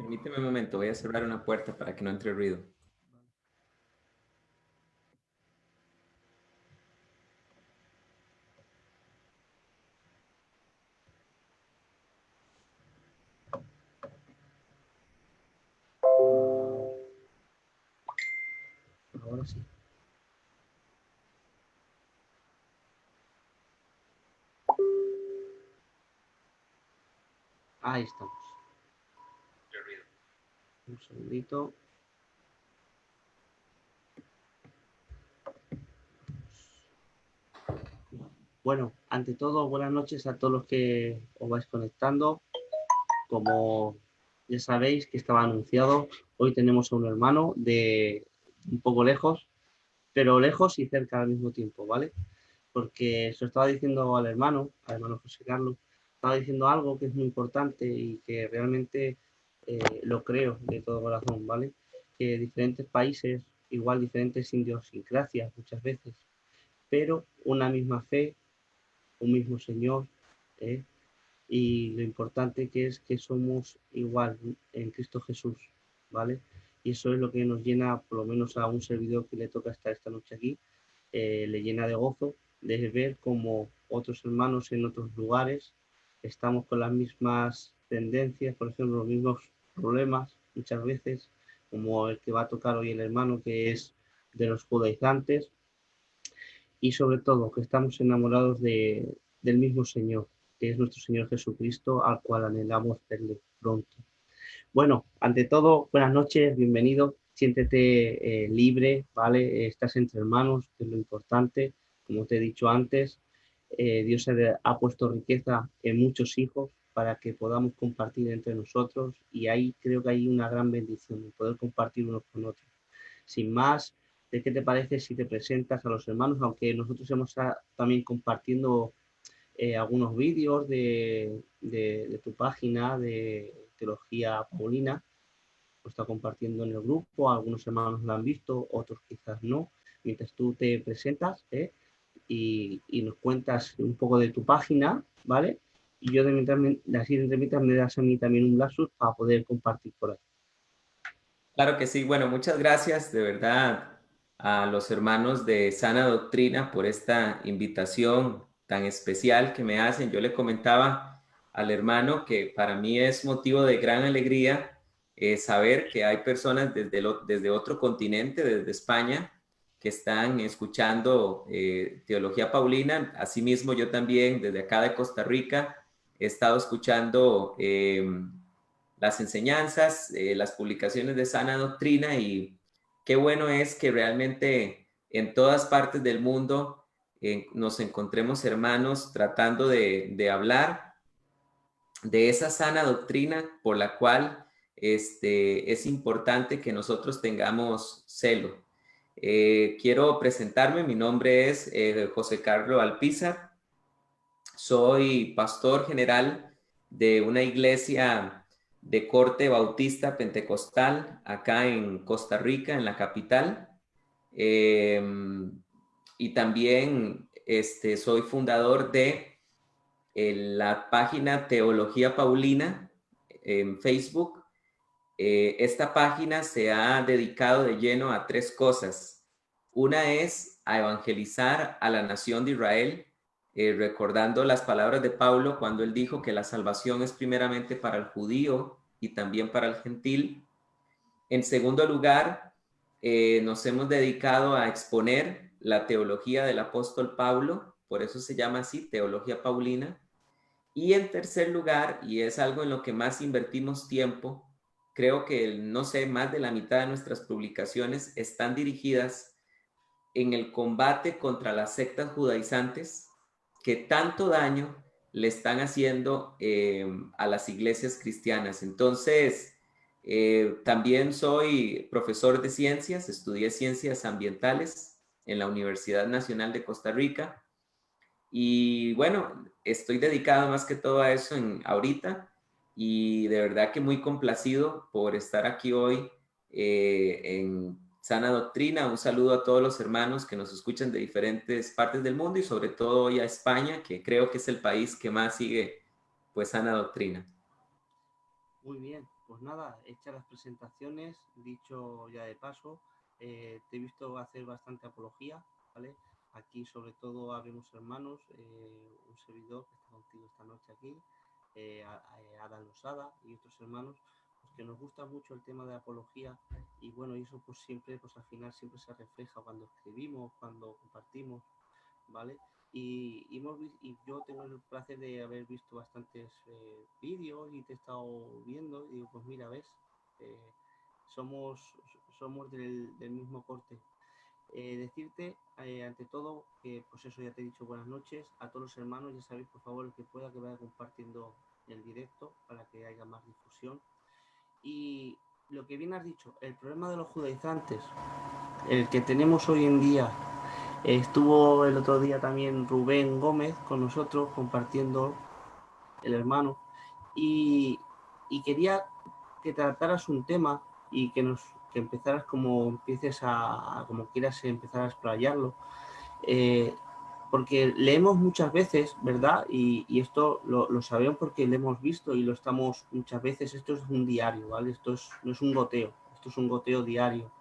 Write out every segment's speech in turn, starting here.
Permíteme un momento, voy a cerrar una puerta para que no entre ruido. Ahora sí. Ahí estamos. Un segundito. Bueno, ante todo, buenas noches a todos los que os vais conectando. Como ya sabéis que estaba anunciado, hoy tenemos a un hermano de un poco lejos, pero lejos y cerca al mismo tiempo, ¿vale? Porque se lo estaba diciendo al hermano José Carlos, estaba diciendo algo que es muy importante y que realmente lo creo de todo corazón, ¿vale? Que diferentes países, igual diferentes idiosincrasias muchas veces, pero una misma fe, un mismo Señor, ¿eh? Y lo importante que es que somos igual en Cristo Jesús, ¿vale? Y eso es lo que nos llena, por lo menos a un servidor que le toca estar esta noche aquí, le llena de gozo de ver como otros hermanos en otros lugares estamos con las mismas tendencias, por ejemplo, los mismos problemas muchas veces, como el que va a tocar hoy el hermano, que es de los judaizantes, y sobre todo que estamos enamorados del mismo Señor, que es nuestro Señor Jesucristo, al cual anhelamos verle pronto. Bueno, ante todo, buenas noches, bienvenido. Siéntete libre, ¿vale? Estás entre hermanos, que es lo importante. Como te he dicho antes, Dios ha puesto riqueza en muchos hijos para que podamos compartir entre nosotros y ahí creo que hay una gran bendición de poder compartir unos con otros. Sin más, ¿de qué te parece si te presentas a los hermanos? Aunque nosotros hemos estado también compartiendo algunos vídeos de tu página de Teología Paulina, lo está compartiendo en el grupo, algunos hermanos lo han visto, otros quizás no. Mientras tú te presentas y nos cuentas un poco de tu página, ¿vale? Y yo de mientras me das a mí también un lapsus para poder compartir por ahí. Claro que sí, bueno, muchas gracias de verdad a los hermanos de Sana Doctrina por esta invitación tan especial que me hacen. Yo le comentaba al hermano que para mí es motivo de gran alegría saber que hay personas desde otro continente, desde España, que están escuchando Teología Paulina. Asimismo, yo también desde acá de Costa Rica he estado escuchando las enseñanzas, las publicaciones de Sana Doctrina, y qué bueno es que realmente en todas partes del mundo nos encontremos hermanos tratando de hablar de esa sana doctrina por la cual es importante que nosotros tengamos celo. Quiero presentarme, mi nombre es José Carlos Alpizar, soy pastor general de una iglesia de corte bautista pentecostal acá en Costa Rica, en la capital. Eh, y también soy fundador de la página Teología Paulina en Facebook. Esta página se ha dedicado de lleno a tres cosas. Una es a evangelizar a la nación de Israel, recordando las palabras de Pablo cuando él dijo que la salvación es primeramente para el judío y también para el gentil. En segundo lugar, nos hemos dedicado a exponer la teología del apóstol Pablo, por eso se llama así, Teología Paulina. Y en tercer lugar, y es algo en lo que más invertimos tiempo, creo que, no sé, más de la mitad de nuestras publicaciones están dirigidas en el combate contra las sectas judaizantes que tanto daño le están haciendo a las iglesias cristianas. Entonces, también soy profesor de ciencias, estudié ciencias ambientales en la Universidad Nacional de Costa Rica. Y bueno, estoy dedicado más que todo a eso ahorita, y de verdad que muy complacido por estar aquí hoy en Sana Doctrina. Un saludo a todos los hermanos que nos escuchan de diferentes partes del mundo y sobre todo hoy a España, que creo que es el país que más sigue pues Sana Doctrina. Muy bien. Pues nada, hechas las presentaciones, dicho ya de paso, te he visto hacer bastante apología, ¿vale? Aquí sobre todo habemos hermanos, un servidor que está contigo esta noche aquí, Adán Losada y otros hermanos, pues que nos gusta mucho el tema de apología y bueno, y eso pues siempre, pues al final siempre se refleja cuando escribimos, cuando compartimos, ¿vale? Y yo tengo el placer de haber visto bastantes vídeos y te he estado viendo y digo, pues mira, ves, eh, somos, somos del mismo corte. Decirte, ante todo, que pues eso ya te he dicho buenas noches a todos los hermanos, ya sabéis, por favor, el que pueda que vaya compartiendo el directo para que haya más difusión. Y lo que bien has dicho, el problema de los judaizantes, el que tenemos hoy en día. Estuvo el otro día también Rubén Gómez con nosotros compartiendo el hermano y, y quería que trataras un tema y que empezaras como empieces como quieras empezar a explayarlo, eh, porque leemos muchas veces, ¿verdad? Y esto lo sabemos porque lo hemos visto y lo estamos muchas veces, esto es un diario, ¿vale? No es un goteo, esto es un goteo diario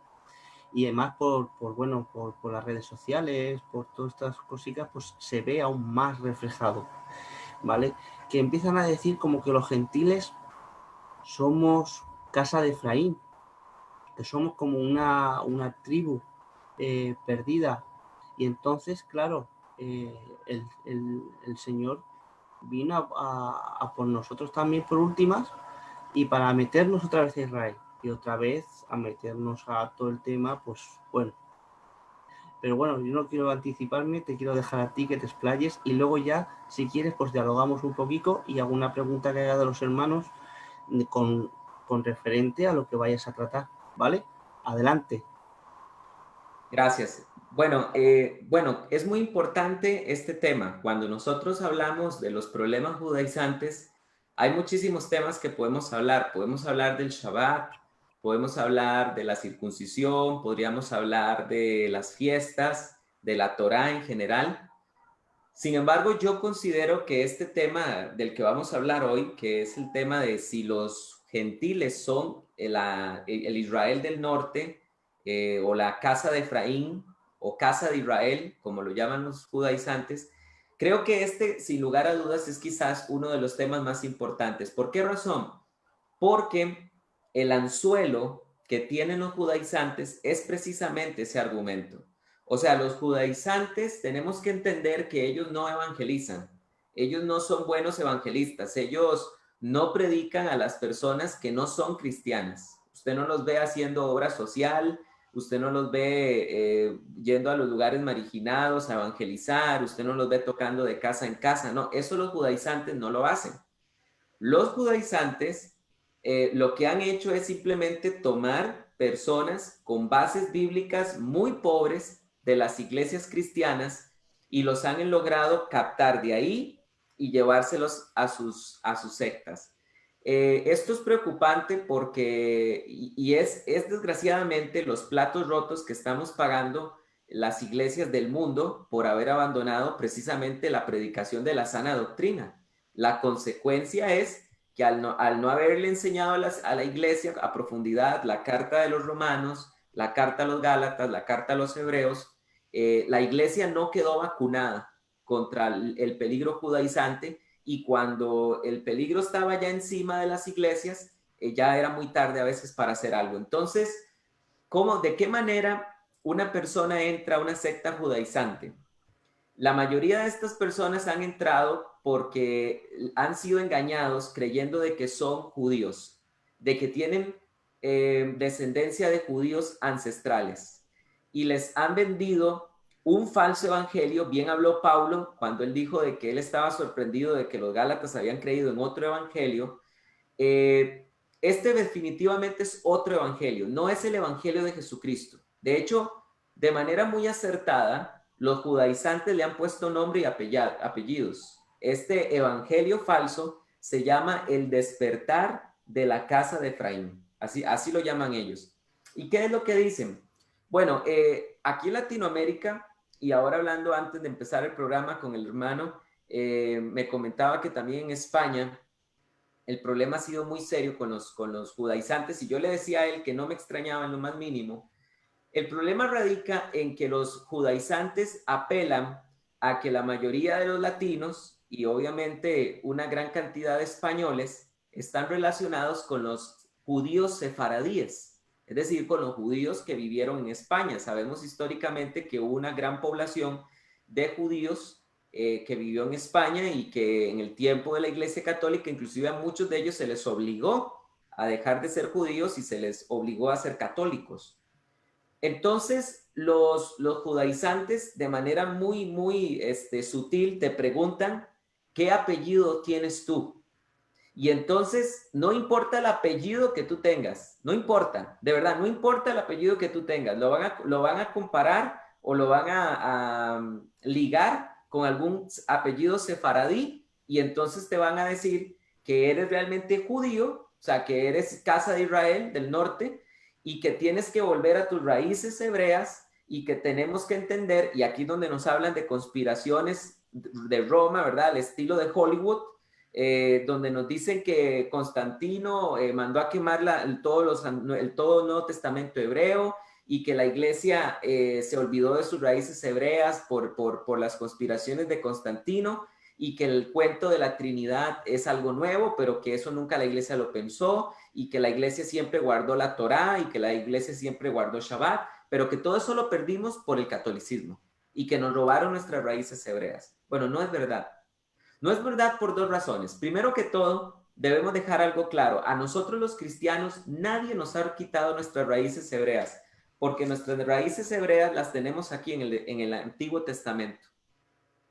y además bueno, por las redes sociales, por todas estas cositas, pues se ve aún más reflejado, ¿vale? Que empiezan a decir como que los gentiles somos casa de Efraín, que somos como una tribu perdida. Y entonces, claro, el Señor vino a por nosotros también por últimas y para meternos otra vez a Israel y otra vez a meternos a todo el tema, pues bueno, pero bueno, yo no quiero anticiparme, te quiero dejar a ti que te explayes y luego ya, si quieres, pues dialogamos un poquito y alguna pregunta que haya de los hermanos con, con referente a lo que vayas a tratar, ¿vale? Adelante. Gracias. Bueno, es muy importante este tema. Cuando nosotros hablamos de los problemas judaizantes, hay muchísimos temas que podemos hablar. Podemos hablar del Shabbat, podemos hablar de la circuncisión, podríamos hablar de las fiestas, de la Torá en general. Sin embargo, yo considero que este tema del que vamos a hablar hoy, que es el tema de si los gentiles son el Israel del norte, o la casa de Efraín o casa de Israel, como lo llaman los judaizantes, creo que este, sin lugar a dudas, es quizás uno de los temas más importantes. ¿Por qué razón? Porque el anzuelo que tienen los judaizantes es precisamente ese argumento. O sea, los judaizantes tenemos que entender que ellos no evangelizan, ellos no son buenos evangelistas, ellos no predican a las personas que no son cristianas. Usted no los ve haciendo obra social, usted no los ve yendo a los lugares marginados a evangelizar, usted no los ve tocando de casa en casa, no, eso los judaizantes no lo hacen. Los judaizantes lo que han hecho es simplemente tomar personas con bases bíblicas muy pobres de las iglesias cristianas y los han logrado captar de ahí y llevárselos a sus sectas. Esto es preocupante porque, es desgraciadamente los platos rotos que estamos pagando las iglesias del mundo por haber abandonado precisamente la predicación de la sana doctrina. La consecuencia es que al no haberle enseñado a la iglesia a profundidad la carta de los romanos, la carta a los gálatas, la carta a los hebreos, la iglesia no quedó vacunada contra el peligro judaizante y cuando el peligro estaba ya encima de las iglesias, ya era muy tarde a veces para hacer algo. Entonces, ¿de qué manera una persona entra a una secta judaizante? La mayoría de estas personas han entrado porque han sido engañados creyendo de que son judíos, de que tienen descendencia de judíos ancestrales y les han vendido un falso evangelio. Bien habló Pablo cuando él dijo de que él estaba sorprendido de que los gálatas habían creído en otro evangelio. Este definitivamente es otro evangelio, no es el evangelio de Jesucristo. De hecho, de manera muy acertada, los judaizantes le han puesto nombre y apellidos. Este evangelio falso se llama el despertar de la casa de Efraín. Así lo llaman ellos. ¿Y qué es lo que dicen? Bueno, aquí en Latinoamérica, y ahora hablando antes de empezar el programa con el hermano, me comentaba que también en España el problema ha sido muy serio con los judaizantes, y yo le decía a él que no me extrañaba en lo más mínimo. El problema radica en que los judaizantes apelan a que la mayoría de los latinos y obviamente una gran cantidad de españoles están relacionados con los judíos sefaradíes, es decir, con los judíos que vivieron en España. Sabemos históricamente que hubo una gran población de judíos que vivió en España y que en el tiempo de la Iglesia Católica, inclusive a muchos de ellos se les obligó a dejar de ser judíos y se les obligó a ser católicos. Entonces, los judaizantes de manera muy sutil te preguntan, ¿qué apellido tienes tú? Y entonces, no importa el apellido que tú tengas, no importa, de verdad, no importa el apellido que tú tengas, lo van a comparar o lo van a ligar con algún apellido sefaradí y entonces te van a decir que eres realmente judío, o sea, que eres casa de Israel del norte y que tienes que volver a tus raíces hebreas y que tenemos que entender, y aquí donde nos hablan de conspiraciones de Roma, ¿verdad? Al estilo de Hollywood, donde nos dicen que Constantino mandó a quemar todo el Nuevo Testamento hebreo y que la iglesia se olvidó de sus raíces hebreas por las conspiraciones de Constantino y que el cuento de la Trinidad es algo nuevo, pero que eso nunca la iglesia lo pensó y que la iglesia siempre guardó la Torá y que la iglesia siempre guardó Shabbat, pero que todo eso lo perdimos por el catolicismo y que nos robaron nuestras raíces hebreas. Bueno, no es verdad. No es verdad por dos razones. Primero que todo, debemos dejar algo claro. A nosotros los cristianos nadie nos ha quitado nuestras raíces hebreas, porque nuestras raíces hebreas las tenemos aquí en el Antiguo Testamento.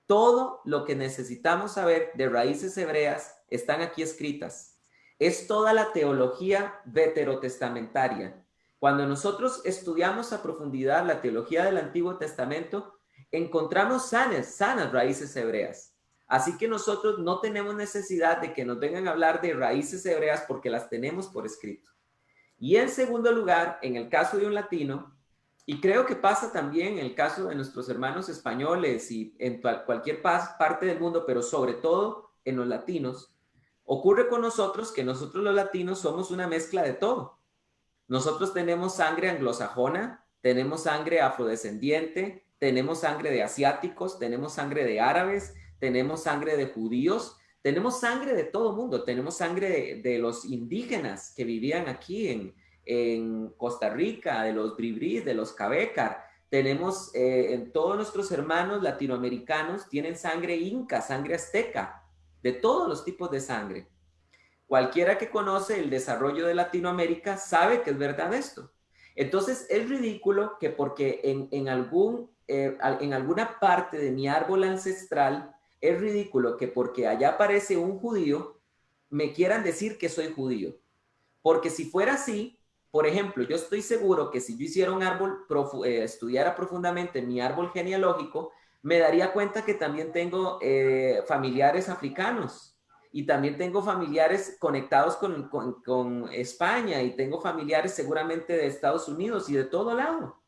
Todo lo que necesitamos saber de raíces hebreas están aquí escritas. Es toda la teología veterotestamentaria. Cuando nosotros estudiamos a profundidad la teología del Antiguo Testamento, encontramos sanas raíces hebreas. Así que nosotros no tenemos necesidad de que nos vengan a hablar de raíces hebreas porque las tenemos por escrito. Y en segundo lugar, en el caso de un latino, y creo que pasa también en el caso de nuestros hermanos españoles y en cualquier parte del mundo, pero sobre todo en los latinos, ocurre con nosotros que nosotros los latinos somos una mezcla de todo. Nosotros tenemos sangre anglosajona, tenemos sangre afrodescendiente, tenemos sangre de asiáticos, tenemos sangre de árabes, tenemos sangre de judíos, tenemos sangre de todo mundo, tenemos sangre de los indígenas que vivían aquí en Costa Rica, de los bribris, de los cabecar. Tenemos en todos nuestros hermanos latinoamericanos tienen sangre inca, sangre azteca, de todos los tipos de sangre. Cualquiera que conoce el desarrollo de Latinoamérica sabe que es verdad esto. Entonces es ridículo que porque en alguna parte de mi árbol ancestral, es ridículo que porque allá aparece un judío, me quieran decir que soy judío. Porque si fuera así, por ejemplo, yo estoy seguro que si yo hiciera un árbol, estudiara profundamente mi árbol genealógico, me daría cuenta que también tengo familiares africanos y también tengo familiares conectados con España y tengo familiares seguramente de Estados Unidos y de todo lado,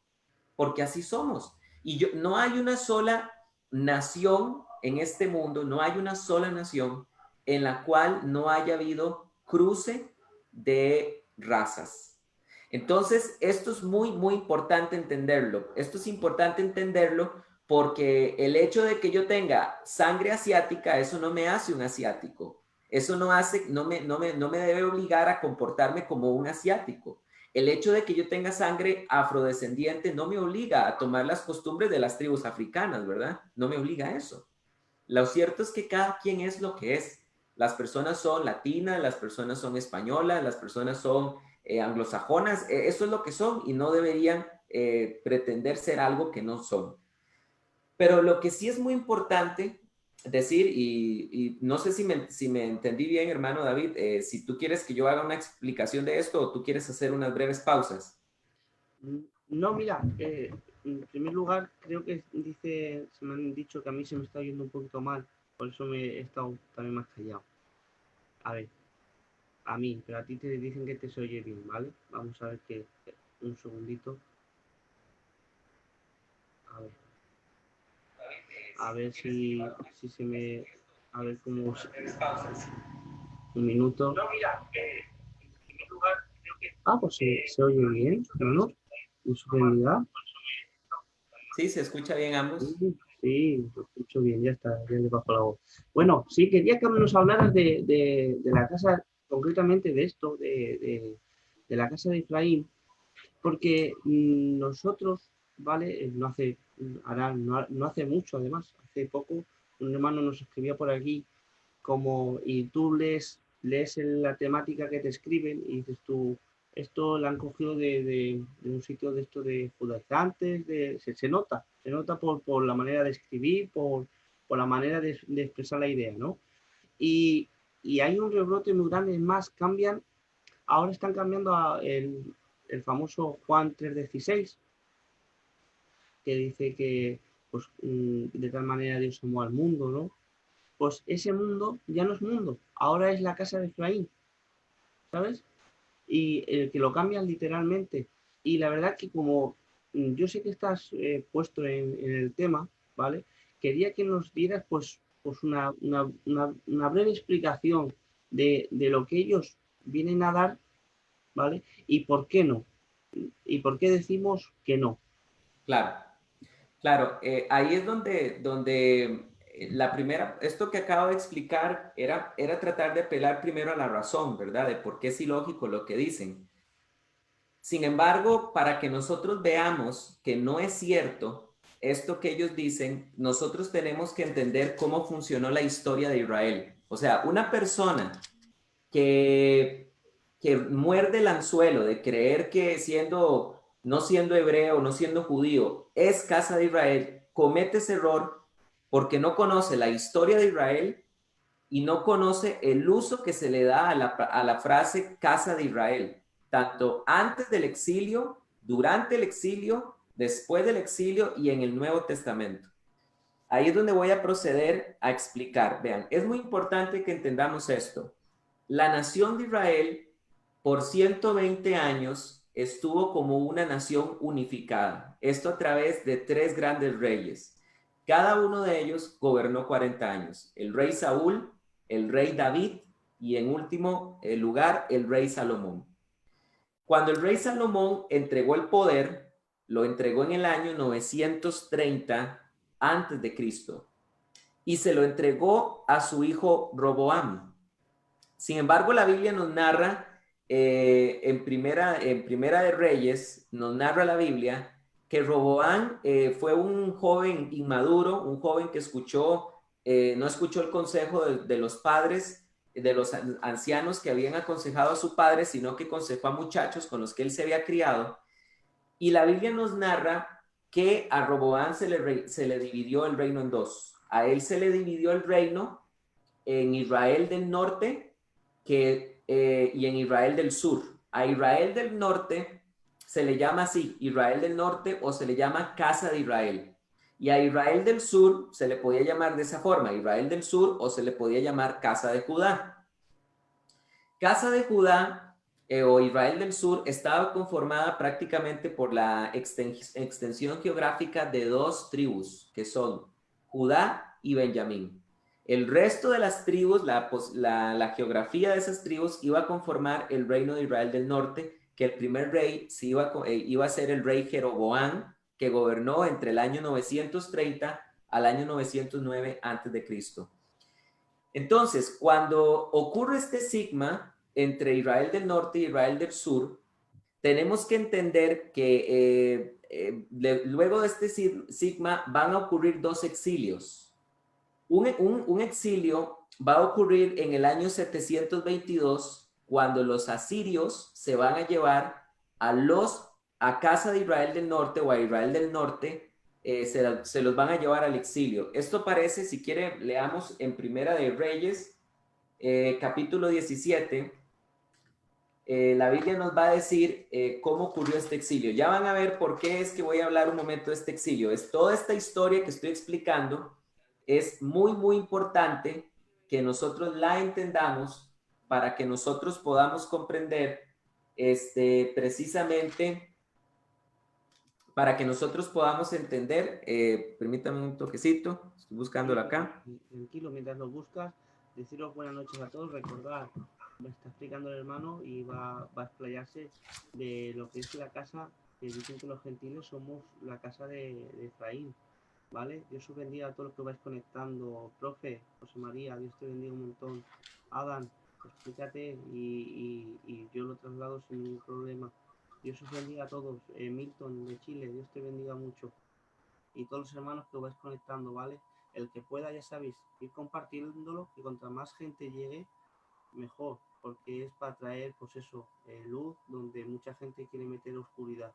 porque así somos. Y no hay una sola nación en este mundo, no hay una sola nación en la cual no haya habido cruce de razas. Entonces, esto es muy importante entenderlo. Esto es importante entenderlo porque el hecho de que yo tenga sangre asiática, eso no me hace un asiático. Eso no me debe obligar a comportarme como un asiático. El hecho de que yo tenga sangre afrodescendiente no me obliga a tomar las costumbres de las tribus africanas, ¿verdad? No me obliga a eso. Lo cierto es que cada quien es lo que es. Las personas son latinas, las personas son españolas, las personas son anglosajonas, eso es lo que son y no deberían pretender ser algo que no son. Pero lo que sí es muy importante decir, y no sé si me entendí bien, hermano David, si tú quieres que yo haga una explicación de esto o tú quieres hacer unas breves pausas. No, mira, en primer lugar, creo que se me han dicho que a mí se me está oyendo un poquito mal, por eso me he estado también más callado. A ver, a mí, pero a ti te dicen que te se oye bien, ¿vale? Vamos a ver que, un segundito, a ver, a ver si se me, a ver cómo, Un minuto. No, mira, en primer lugar, creo que... Ah, pues se oye bien, ¿no? ¿En su realidad? Sí, se escucha bien ambos. Sí, lo escucho bien, ya está, ya le bajo la voz. Bueno, sí, quería que nos hablaras de la casa, concretamente de esto, de la casa de Efraín, porque nosotros, ¿vale? No hace, no hace mucho, además, hace poco, un hermano nos escribió por aquí, como, y tú lees la temática que te escriben y dices tú, esto lo han cogido de un sitio de esto de judaizantes, se nota por la manera de escribir, por la manera de expresar la idea, ¿no? Y, y hay un rebrote muy grande, es más, cambian, ahora están cambiando el famoso Juan 3:16, que dice que pues, de tal manera Dios amó al mundo, ¿no? Pues ese mundo ya no es mundo, ahora es la casa de Efraín, ¿sabes? Y que lo cambian literalmente. Y la verdad que como yo sé que estás puesto en el tema, ¿vale? Quería que nos dieras pues una breve explicación de lo que ellos vienen a dar, ¿vale? Y por qué no. Y por qué decimos que no. Claro, claro. Ahí es donde la primera, esto que acabo de explicar era tratar de apelar primero a la razón, ¿verdad? De por qué es ilógico lo que dicen. Sin embargo, para que nosotros veamos que no es cierto esto que ellos dicen, nosotros tenemos que entender cómo funcionó la historia de Israel. O sea, una persona que, que muerde el anzuelo de creer que no siendo hebreo, no siendo judío, es casa de Israel, comete ese error porque no conoce la historia de Israel y no conoce el uso que se le da a la frase casa de Israel, tanto antes del exilio, durante el exilio, después del exilio y en el Nuevo Testamento. Ahí es donde voy a proceder a explicar. Vean, es muy importante que entendamos esto. La nación de Israel por 120 años estuvo como una nación unificada. Esto a través de tres grandes reyes. Cada uno de ellos gobernó 40 años. El rey Saúl, el rey David y en último lugar el rey Salomón. Cuando el rey Salomón entregó el poder, lo entregó en el año 930 antes de Cristo y se lo entregó a su hijo Roboam. Sin embargo, la Biblia nos narra, en primera de Reyes, nos narra la Biblia que Roboam fue un joven inmaduro, un joven que no escuchó el consejo de los padres, de los ancianos que habían aconsejado a su padre, sino que aconsejó a muchachos con los que él se había criado. Y la Biblia nos narra que a Roboam se le dividió el reino en dos. A él se le dividió el reino en Israel del norte y en Israel del sur. A Israel del norte se le llama así, Israel del norte, o se le llama Casa de Israel. Y a Israel del sur se le podía llamar de esa forma, Israel del sur, o se le podía llamar Casa de Judá. Casa de Judá o Israel del sur estaba conformada prácticamente por la extensión geográfica de dos tribus, que son Judá y Benjamín. El resto de las tribus, la geografía de esas tribus iba a conformar el reino de Israel del norte, que el primer rey iba a ser el rey Jeroboam, que gobernó entre el año 930 al año 909 a.C. Entonces, cuando ocurre este sigma entre Israel del norte y Israel del sur, tenemos que entender que luego de este sigma van a ocurrir dos exilios. Un exilio va a ocurrir en el año 722 cuando los asirios se van a llevar a casa de Israel del norte o a Israel del norte, se los van a llevar al exilio. Esto parece, si quiere, leamos en Primera de Reyes, capítulo 17. La Biblia nos va a decir cómo ocurrió este exilio. Ya van a ver por qué es que voy a hablar un momento de este exilio. Es toda esta historia que estoy explicando, es muy, muy importante que nosotros la entendamos para que nosotros podamos comprender precisamente, para que nosotros podamos entender, permítame un toquecito, estoy buscándolo acá. Tranquilo, mientras lo buscas, deciros buenas noches a todos, recordad me está explicando el hermano y va a explayarse de lo que es la casa, que dicen que los gentiles somos la casa de Efraín, ¿vale? Dios os bendiga a todos los que vais conectando. Profe, José María, Dios te bendiga un montón. Adán, explícate y yo lo traslado sin ningún problema. Dios os bendiga a todos. Milton, de Chile, Dios te bendiga mucho. Y todos los hermanos que os vais conectando, ¿vale? El que pueda, ya sabéis, ir compartiéndolo, que contra más gente llegue, mejor, porque es para traer, pues eso, luz donde mucha gente quiere meter oscuridad.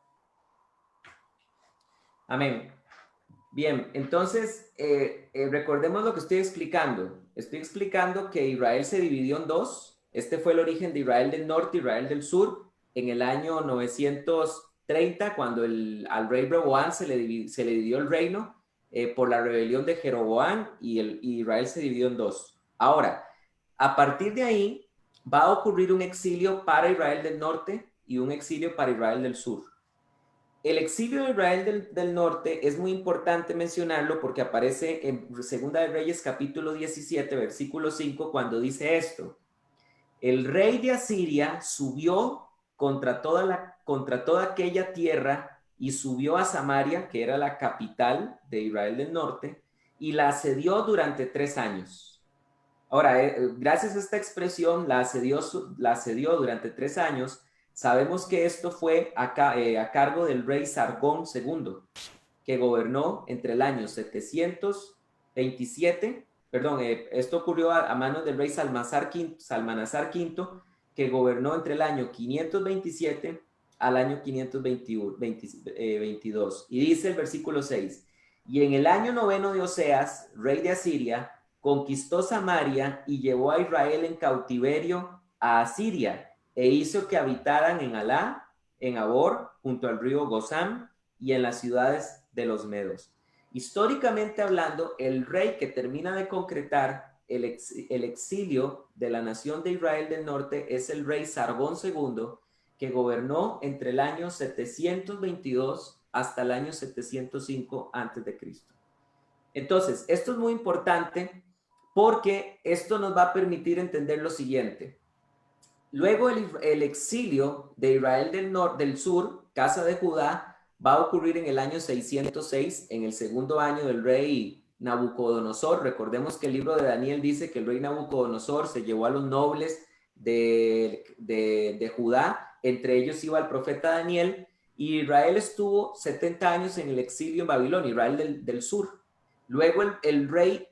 Amén. Bien, entonces recordemos lo que estoy explicando. Estoy explicando que Israel se dividió en dos. Este fue el origen de Israel del norte y Israel del sur en el año 930, cuando al rey Roboán se le dividió el reino por la rebelión de Jeroboán y Israel se dividió en dos. Ahora, a partir de ahí va a ocurrir un exilio para Israel del norte y un exilio para Israel del sur. El exilio de Israel del norte es muy importante mencionarlo porque aparece en Segunda de Reyes capítulo 17, versículo 5, cuando dice esto: el rey de Asiria subió contra toda aquella tierra y subió a Samaria, que era la capital de Israel del norte, y la asedió durante 3 años. Ahora, gracias a esta expresión, la asedió durante 3 años. Sabemos que esto fue a cargo del rey Sargón II, que gobernó entre el año 727, perdón, esto ocurrió a manos del rey Salmanasar V, que gobernó entre el año 527 al año 522. Y dice el versículo 6, y en el año noveno de Oseas, rey de Asiria, conquistó Samaria y llevó a Israel en cautiverio a Asiria, e hizo que habitaran en Alá, en Abor, junto al río Gozán, y en las ciudades de los medos. Históricamente hablando, el rey que termina de concretar el exilio de la nación de Israel del norte es el rey Sargón II, que gobernó entre el año 722 hasta el año 705 a.C. Entonces, esto es muy importante porque esto nos va a permitir entender lo siguiente. Luego el exilio de Israel del sur, casa de Judá, va a ocurrir en el año 606, en el segundo año del rey Nabucodonosor. Recordemos que el libro de Daniel dice que el rey Nabucodonosor se llevó a los nobles de Judá, entre ellos iba el profeta Daniel, y Israel estuvo 70 años en el exilio en Babilonia, Israel del sur. Luego el rey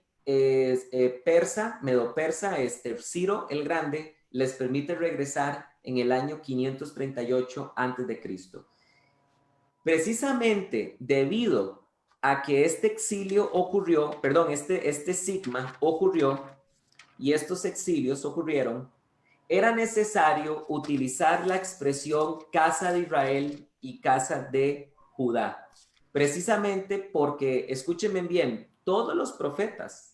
persa, medo-persa, Ciro el Grande, les permite regresar en el año 538 a.C. Precisamente debido a que este exilio ocurrió, perdón, este sigma ocurrió y estos exilios ocurrieron, era necesario utilizar la expresión casa de Israel y casa de Judá. Precisamente porque, escúchenme bien, todos los profetas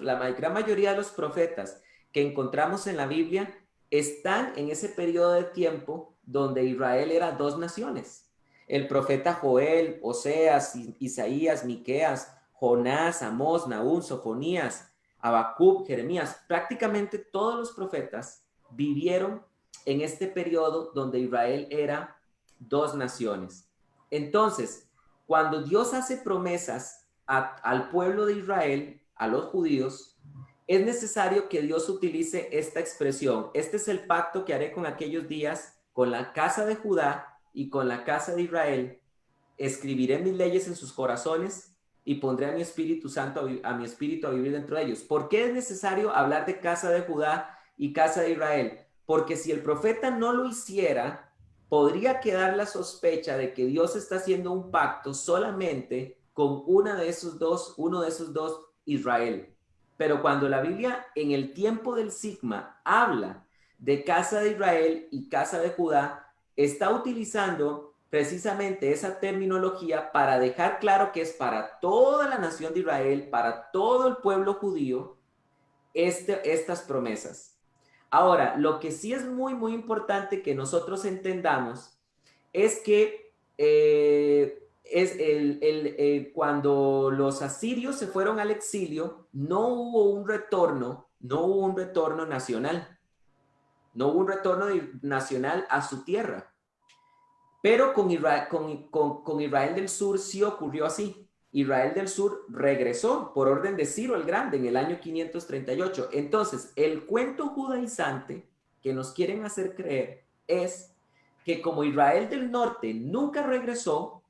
la gran mayoría de los profetas que encontramos en la Biblia están en ese periodo de tiempo donde Israel era dos naciones. El profeta Joel, Oseas, Isaías, Miqueas, Jonás, Amós, Nahum, Sofonías, Habacuc, Jeremías, prácticamente todos los profetas vivieron en este periodo donde Israel era dos naciones. Entonces, cuando Dios hace promesas al pueblo de Israel, a los judíos, es necesario que Dios utilice esta expresión. Este es el pacto que haré con aquellos días, con la casa de Judá y con la casa de Israel. Escribiré mis leyes en sus corazones y pondré a mi Espíritu Santo, a mi Espíritu a vivir dentro de ellos. ¿Por qué es necesario hablar de casa de Judá y casa de Israel? Porque si el profeta no lo hiciera, podría quedar la sospecha de que Dios está haciendo un pacto solamente con uno de esos dos, Israel. Pero cuando la Biblia en el tiempo del sigma habla de casa de Israel y casa de Judá, está utilizando precisamente esa terminología para dejar claro que es para toda la nación de Israel, para todo el pueblo judío, estas promesas. Ahora, lo que sí es muy, muy importante que nosotros entendamos es que cuando los asirios se fueron al exilio, no hubo un retorno no hubo un retorno nacional, no hubo un retorno nacional a su tierra. Pero con Israel del Sur sí ocurrió así. Israel del Sur regresó por orden de Ciro el Grande en el año 538. Entonces, el cuento judaizante que nos quieren hacer creer es que como Israel del Norte nunca regresó,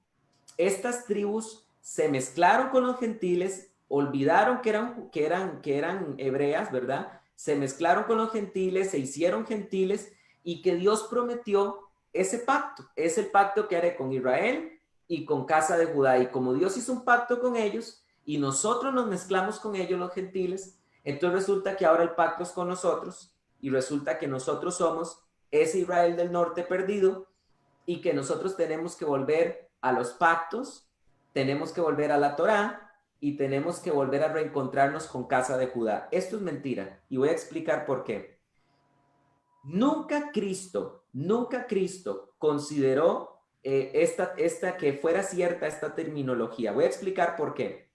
estas tribus se mezclaron con los gentiles, olvidaron que eran hebreas, ¿verdad? Se mezclaron con los gentiles, se hicieron gentiles y que Dios prometió ese pacto. Es el pacto que haré con Israel y con casa de Judá. Y como Dios hizo un pacto con ellos y nosotros nos mezclamos con ellos, los gentiles, entonces resulta que ahora el pacto es con nosotros y resulta que nosotros somos ese Israel del norte perdido y que nosotros tenemos que volver a los pactos, tenemos que volver a la Torá y tenemos que volver a reencontrarnos con casa de Judá. Esto es mentira y voy a explicar por qué. Nunca Cristo consideró esta que fuera cierta esta terminología. Voy a explicar por qué.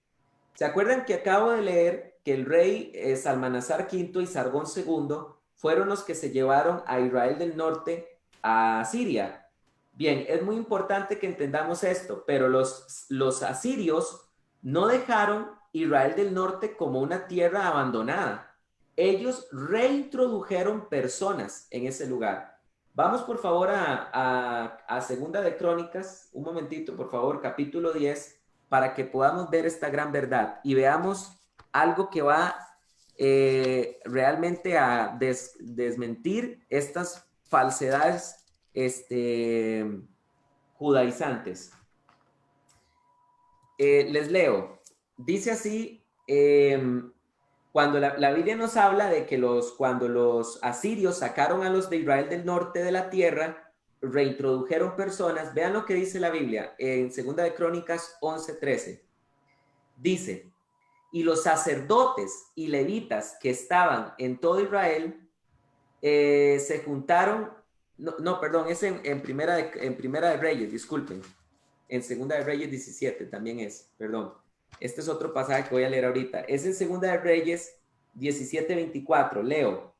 ¿Se acuerdan que acabo de leer que el rey Salmanasar V y Sargón II fueron los que se llevaron a Israel del Norte a Siria? Bien, es muy importante que entendamos esto, pero los asirios no dejaron Israel del Norte como una tierra abandonada. Ellos reintrodujeron personas en ese lugar. Vamos por favor a Segunda de Crónicas, un momentito por favor, capítulo 10, para que podamos ver esta gran verdad y veamos algo que va realmente a desmentir estas falsedades judaizantes. Les leo. Dice así, cuando la Biblia nos habla de que cuando los asirios sacaron a los de Israel del norte de la tierra, reintrodujeron personas, vean lo que dice la Biblia en Segunda de Crónicas 11:13. Dice, y los sacerdotes y levitas que estaban en todo Israel se juntaron, no, perdón, es en primera de Reyes, disculpen, en Segunda de Reyes 17 también es, perdón. Este es otro pasaje que voy a leer ahorita. Es en Segunda de Reyes 17:24, leo.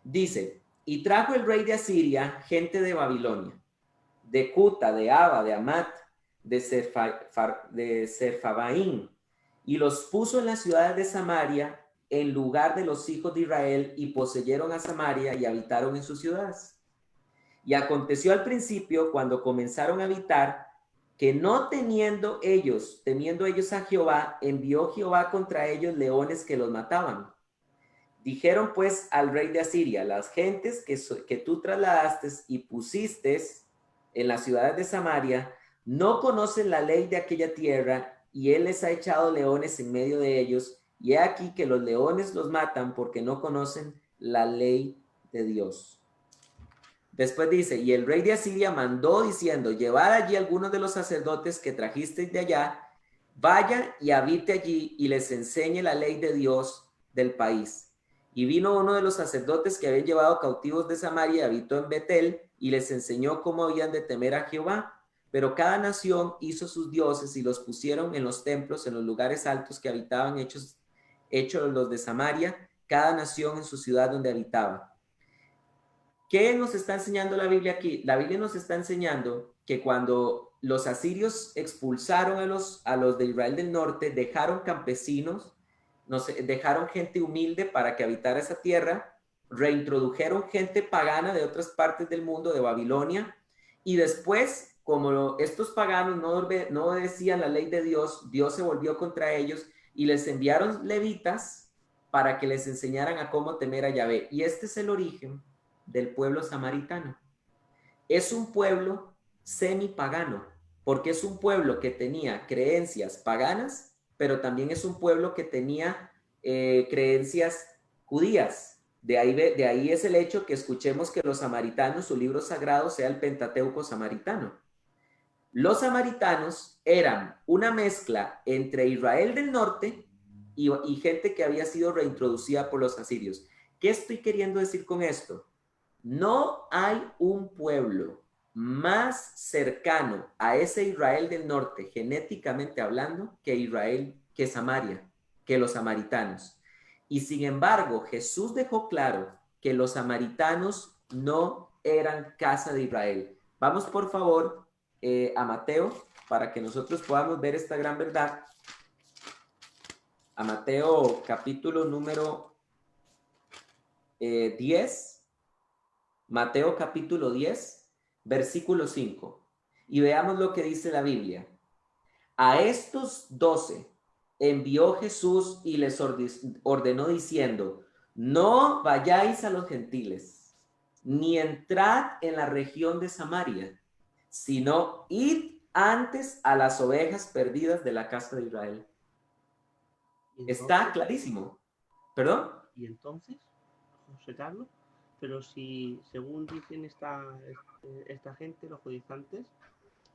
Dice, y trajo el rey de Asiria gente de Babilonia, de Cuta, de Aba, de Amat, de Serfabaín, y los puso en las ciudades de Samaria en lugar de los hijos de Israel, y poseyeron a Samaria y habitaron en sus ciudades. Y aconteció al principio, cuando comenzaron a habitar, que no temiendo ellos a Jehová, envió Jehová contra ellos leones que los mataban. Dijeron pues al rey de Asiria, las gentes que tú trasladaste y pusiste en las ciudades de Samaria, no conocen la ley de aquella tierra, y él les ha echado leones en medio de ellos, y he aquí que los leones los matan porque no conocen la ley de Dios. Después dice, y el rey de Asiria mandó diciendo, llevad allí algunos de los sacerdotes que trajisteis de allá, vaya y habite allí y les enseñe la ley de Dios del país. Y vino uno de los sacerdotes que habían llevado cautivos de Samaria y habitó en Betel y les enseñó cómo habían de temer a Jehová. Pero cada nación hizo sus dioses y los pusieron en los templos, en los lugares altos que habitaban hechos los de Samaria, cada nación en su ciudad donde habitaba. ¿Qué nos está enseñando la Biblia aquí? La Biblia nos está enseñando que cuando los asirios expulsaron a los de Israel del norte, dejaron campesinos, dejaron gente humilde para que habitara esa tierra, reintrodujeron gente pagana de otras partes del mundo, de Babilonia, y después, como estos paganos no obedecían la ley de Dios, Dios se volvió contra ellos y les enviaron levitas para que les enseñaran a cómo temer a Yahvé. Y este es el origen del pueblo samaritano. Es un pueblo semipagano, porque es un pueblo que tenía creencias paganas, pero también es un pueblo que tenía creencias judías. De ahí es el hecho que escuchemos que los samaritanos, su libro sagrado, sea el Pentateuco samaritano. Los samaritanos eran una mezcla entre Israel del norte y gente que había sido reintroducida por los asirios. ¿Qué estoy queriendo decir con esto? No hay un pueblo más cercano a ese Israel del norte, genéticamente hablando, que Israel, que Samaria, que los samaritanos. Y sin embargo, Jesús dejó claro que los samaritanos no eran casa de Israel. Vamos por favor a Mateo para que nosotros podamos ver esta gran verdad. A Mateo capítulo número 10, Mateo capítulo 10, versículo 5. Y veamos lo que dice la Biblia. A estos 12 envió Jesús y les ordenó diciendo, no vayáis a los gentiles, ni entrad en la región de Samaria, sino id antes a las ovejas perdidas de la casa de Israel. Y Está entonces, clarísimo. ¿Perdón? y entonces, José Carlos, pero si según dicen esta gente, los judaizantes,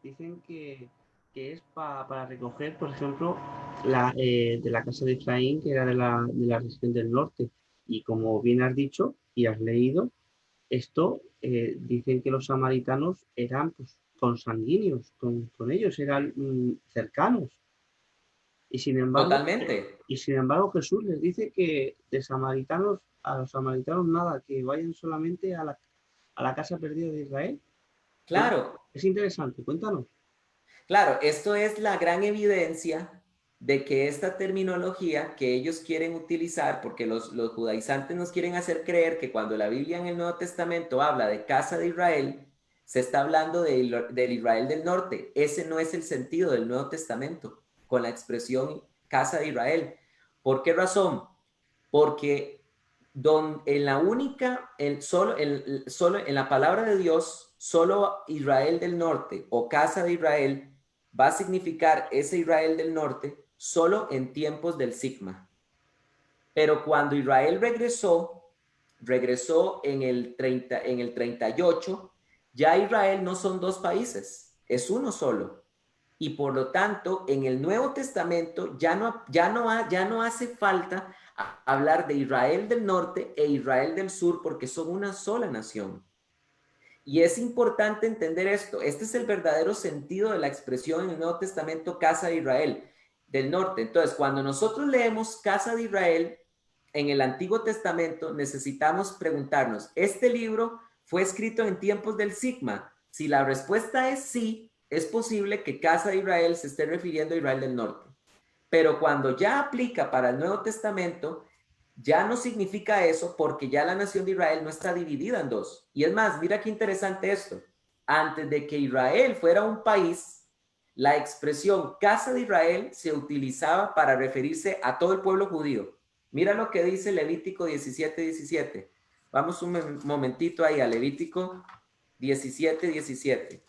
dicen que es para recoger, por ejemplo, de la casa de Efraín, que era de la región del norte. Y como bien has dicho y has leído, esto dicen que los samaritanos eran pues, consanguíneos con ellos, eran cercanos. Y sin embargo, Totalmente. Jesús les dice que de samaritanos, a los samaritanos nada, que vayan solamente a la casa perdida de Israel. Claro, Es interesante, cuéntanos. claro, esto es la gran evidencia de que esta terminología que ellos quieren utilizar, porque los judaizantes nos quieren hacer creer que cuando la Biblia en el Nuevo Testamento habla de casa de Israel, se está hablando del Israel del norte. Ese no es el sentido del Nuevo Testamento con la expresión casa de Israel. ¿Por qué razón? Porque en la única, solo en la palabra de Dios, solo Israel del norte o casa de Israel va a significar ese Israel del norte solo en tiempos del Sigma. Pero cuando Israel regresó en el 38, ya Israel no son dos países, es uno solo. Y por lo tanto, en el Nuevo Testamento ya no hace falta hablar de Israel del norte e Israel del sur porque son una sola nación. Y es importante entender esto. Este es el verdadero sentido de la expresión en el Nuevo Testamento, casa de Israel del norte. Entonces, cuando nosotros leemos casa de Israel en el Antiguo Testamento, necesitamos preguntarnos, ¿este libro fue escrito en tiempos del Sigma? Si la respuesta es sí, es posible que casa de Israel se esté refiriendo a Israel del norte. Pero cuando ya aplica para el Nuevo Testamento, ya no significa eso porque ya la nación de Israel no está dividida en dos. Y es más, mira qué interesante esto. Antes de que Israel fuera un país, la expresión casa de Israel se utilizaba para referirse a todo el pueblo judío. Mira lo que dice Levítico 17:17. Vamos un momentito ahí a Levítico 17:17.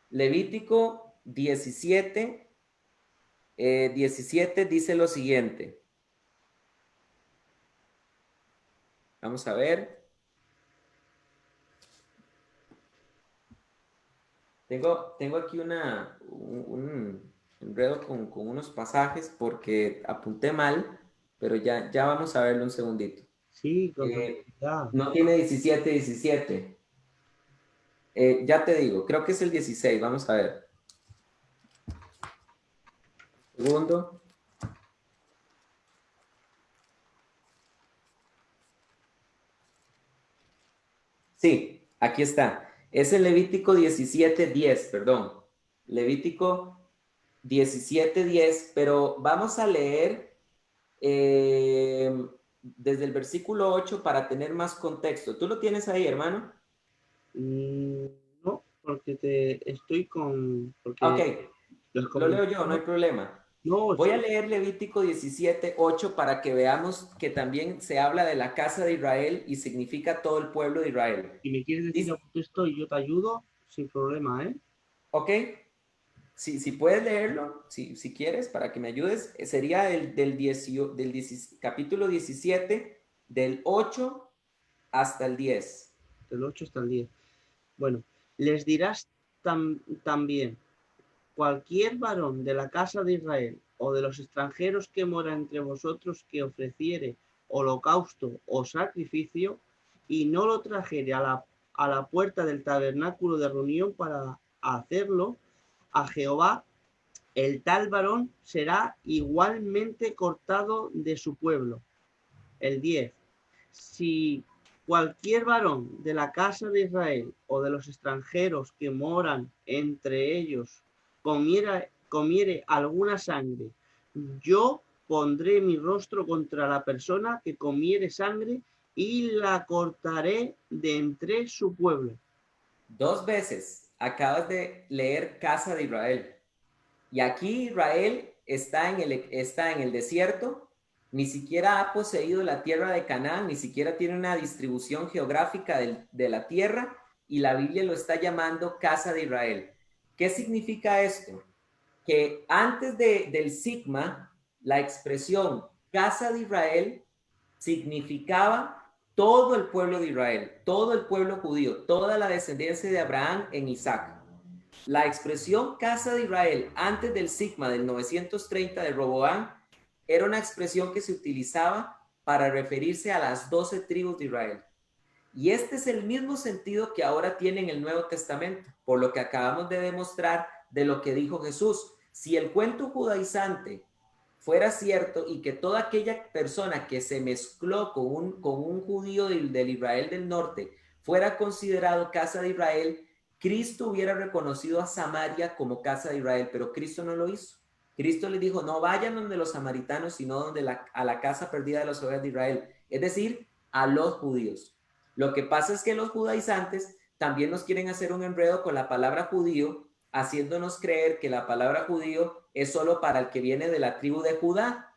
Levítico 17 dice lo siguiente. Vamos a ver. Tengo aquí un enredo con unos pasajes porque apunté mal, pero ya vamos a verlo un segundito. Sí, con Eh, tranquilidad. no tiene 17:17. Ya te digo, creo que es el 16. Vamos a ver. Segundo. Sí, aquí está. Es el Levítico 17:10, perdón. Levítico 17:10, pero vamos a leer desde el versículo 8 para tener más contexto. ¿Tú lo tienes ahí, hermano? Mm, no, porque te estoy con, Ok, porque los lo leo yo, no hay comentarios, problema. no, Voy a leer Levítico 17:8 para que veamos que también se habla de la casa de Israel y significa todo el pueblo de Israel. si me quieres decir Dice, a punto estoy, yo te ayudo sin problema, ¿eh? ok, si puedes leerlo, si quieres, para que me ayudes, sería capítulo 17, del 8 hasta el 10. Del 8 hasta el 10. Bueno, les dirás también, cualquier varón de la casa de Israel o de los extranjeros que moran entre vosotros que ofreciere holocausto o sacrificio y no lo trajere a la puerta del tabernáculo de reunión para hacerlo a Jehová, el tal varón será igualmente cortado de su pueblo. El 10. Si cualquier varón de la casa de Israel o de los extranjeros que moran entre ellos comiere alguna sangre, yo pondré mi rostro contra la persona que comiere sangre y la cortaré de entre su pueblo. Dos veces acabas de leer casa de Israel. Y aquí Israel está en el desierto, ni siquiera ha poseído la tierra de Canaán, ni siquiera tiene una distribución geográfica de la tierra, y la Biblia lo está llamando casa de Israel. ¿Qué significa esto? Que antes del sigma, la expresión casa de Israel significaba todo el pueblo de Israel, todo el pueblo judío, toda la descendencia de Abraham en Isaac. La expresión casa de Israel antes del sigma del 930 de Roboam era una expresión que se utilizaba para referirse a las 12 tribus de Israel. Y este es el mismo sentido que ahora tiene en el Nuevo Testamento, por lo que acabamos de demostrar de lo que dijo Jesús. Si el cuento judaizante fuera cierto y que toda aquella persona que se mezcló con un judío del Israel del norte fuera considerado casa de Israel, Cristo hubiera reconocido a Samaria como casa de Israel, pero Cristo no lo hizo. Cristo le dijo, no vayan donde los samaritanos, sino a la casa perdida de las ovejas de Israel, es decir, a los judíos. Lo que pasa es que los judaizantes también nos quieren hacer un enredo con la palabra judío, haciéndonos creer que la palabra judío es solo para el que viene de la tribu de Judá.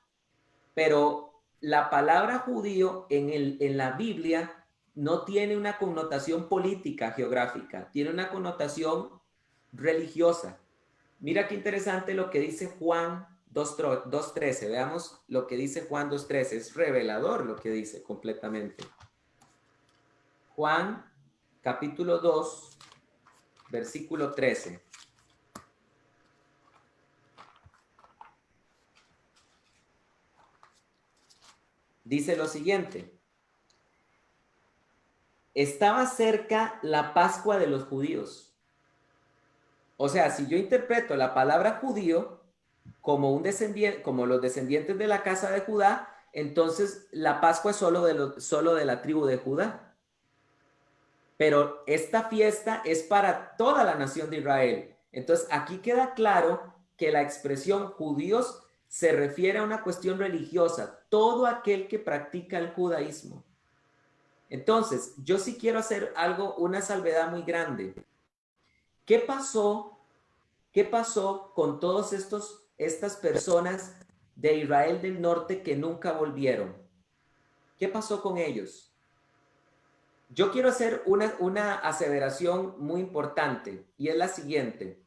Pero la palabra judío en la Biblia no tiene una connotación política geográfica, tiene una connotación religiosa. Mira qué interesante lo que dice Juan 2.13. Veamos lo que dice Juan 2.13. Es revelador lo que dice completamente. Juan capítulo 2, versículo 13. Dice lo siguiente. Estaba cerca la Pascua de los judíos. O sea, si yo interpreto la palabra judío como un descendiente, como los descendientes de la casa de Judá, entonces la Pascua es solo de la tribu de Judá. Pero esta fiesta es para toda la nación de Israel. Entonces aquí queda claro que la expresión judíos se refiere a una cuestión religiosa, todo aquel que practica el judaísmo. Entonces, yo sí quiero hacer una salvedad muy grande. ¿Qué pasó? ¿Qué pasó con todas estas personas de Israel del norte que nunca volvieron? ¿Qué pasó con ellos? Yo quiero hacer una aseveración muy importante y es la siguiente.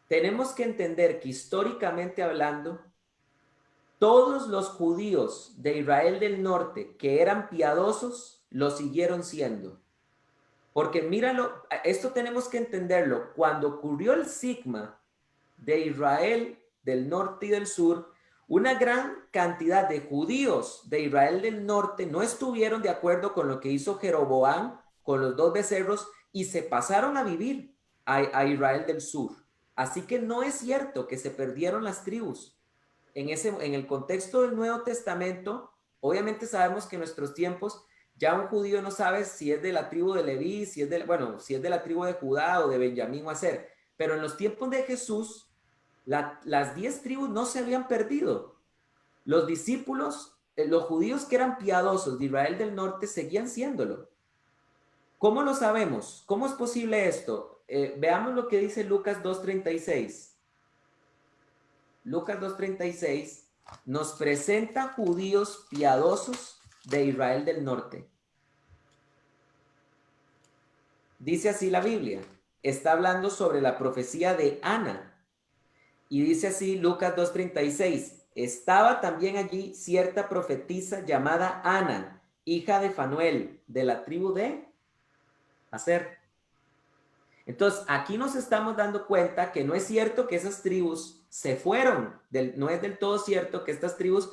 Tenemos que entender que históricamente hablando, todos los judíos de Israel del norte que eran piadosos lo siguieron siendo. Porque míralo, esto tenemos que entenderlo. Cuando ocurrió el sigma de Israel del norte y del sur, una gran cantidad de judíos de Israel del norte no estuvieron de acuerdo con lo que hizo Jeroboam con los dos becerros y se pasaron a vivir a Israel del sur. Así que no es cierto que se perdieron las tribus. En el contexto del Nuevo Testamento, obviamente sabemos que en nuestros tiempos ya un judío no sabe si es de la tribu de Leví, si es de la tribu de Judá o de Benjamín o Aser. Pero en los tiempos de Jesús, las 10 tribus no se habían perdido. Los discípulos, los judíos que eran piadosos de Israel del norte, seguían siéndolo. ¿Cómo lo sabemos? ¿Cómo es posible esto? Veamos lo que dice Lucas 2.36. Lucas 2.36 nos presenta judíos piadosos de Israel del norte. Dice así la Biblia. Está hablando sobre la profecía de Ana. Y dice así Lucas 2.36. Estaba también allí cierta profetisa llamada Ana, hija de Fanuel, de la tribu de Aser. Entonces, aquí nos estamos dando cuenta que no es cierto que esas tribus se fueron, no es del todo cierto que estas tribus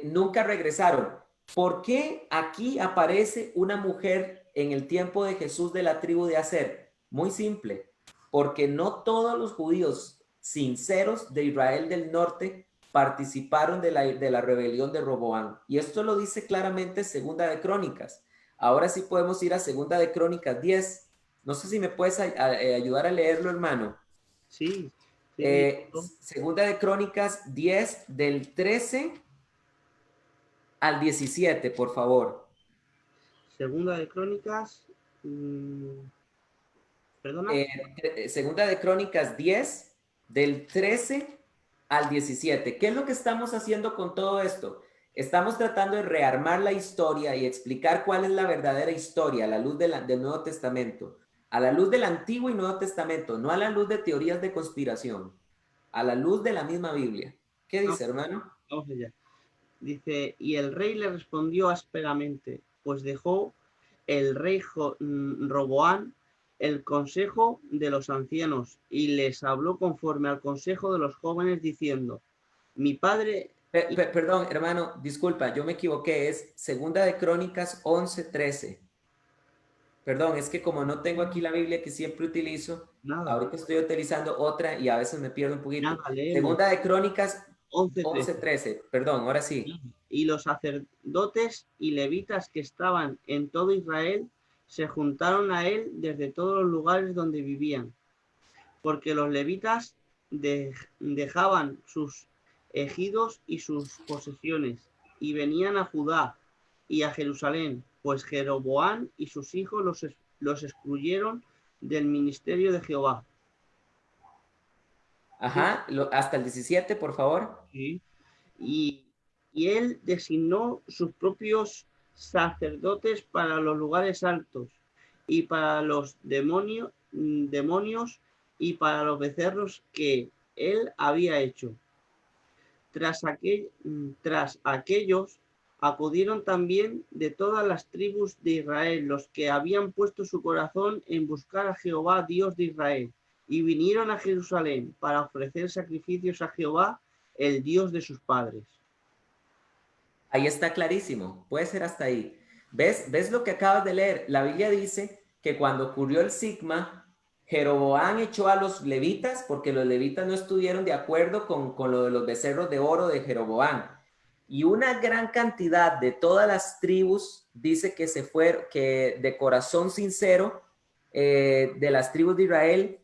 nunca regresaron. ¿Por qué aquí aparece una mujer en el tiempo de Jesús de la tribu de Aser? Muy simple, porque no todos los judíos sinceros de Israel del norte participaron de la rebelión de Roboam. Y esto lo dice claramente Segunda de Crónicas. Ahora sí podemos ir a Segunda de Crónicas 10. No sé si me puedes ayudar a leerlo, hermano. Sí, estoy leyendo. Segunda de Crónicas 10 del 13 al 17, por favor. Segunda de Crónicas. Perdona. Segunda de Crónicas 10 del 13 al 17. ¿Qué es lo que estamos haciendo con todo esto? Estamos tratando de rearmar la historia y explicar cuál es la verdadera historia a la luz del Nuevo Testamento, a la luz del Antiguo y Nuevo Testamento, no a la luz de teorías de conspiración, a la luz de la misma Biblia. ¿Qué Vamos, dice, hermano? vamos allá. Dice, y el rey le respondió ásperamente, pues dejó el rey Roboán el consejo de los ancianos y les habló conforme al consejo de los jóvenes diciendo, mi padre... Perdón, hermano, disculpa, yo me equivoqué, es Segunda de Crónicas 11:13. Perdón, es que como no tengo aquí la Biblia que siempre utilizo, Nada, ahorita estoy utilizando otra y a veces me pierdo un poquito. nada, léelo. Segunda de Crónicas 11:13. 11:13. Perdón, ahora sí. Y los sacerdotes y levitas que estaban en todo Israel se juntaron a él desde todos los lugares donde vivían, porque los levitas dejaban sus ejidos y sus posesiones y venían a Judá y a Jerusalén, pues Jeroboam y sus hijos los excluyeron del ministerio de Jehová. Sí, Ajá, hasta el 17, por favor. sí. Y, y él designó sus propios sacerdotes para los lugares altos y para los demonios y para los becerros que él había hecho. Tras aquellos acudieron también de todas las tribus de Israel los que habían puesto su corazón en buscar a Jehová, Dios de Israel, y vinieron a Jerusalén para ofrecer sacrificios a Jehová, el Dios de sus padres. Ahí está clarísimo, puede ser hasta ahí. ¿Ves lo que acabas de leer? La Biblia dice que cuando ocurrió el sigma, Jeroboam echó a los levitas porque los levitas no estuvieron de acuerdo con lo de los becerros de oro de Jeroboam. Y una gran cantidad de todas las tribus dice que se fueron, que de corazón sincero, de las tribus de Israel,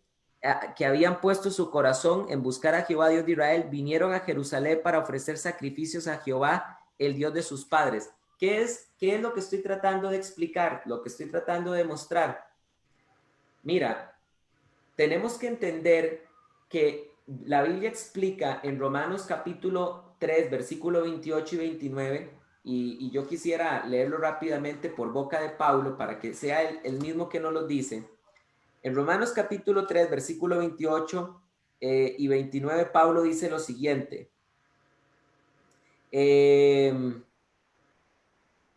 que habían puesto su corazón en buscar a Jehová, Dios de Israel, vinieron a Jerusalén para ofrecer sacrificios a Jehová, el Dios de sus padres. ¿Qué es lo que estoy tratando de explicar? Lo que estoy tratando de mostrar. Mira, tenemos que entender que la Biblia explica en Romanos capítulo 3, versículo 28 y 29, y yo quisiera leerlo rápidamente por boca de Pablo para que sea el mismo que nos lo dice. En Romanos capítulo 3, versículo 28 y 29, Pablo dice lo siguiente.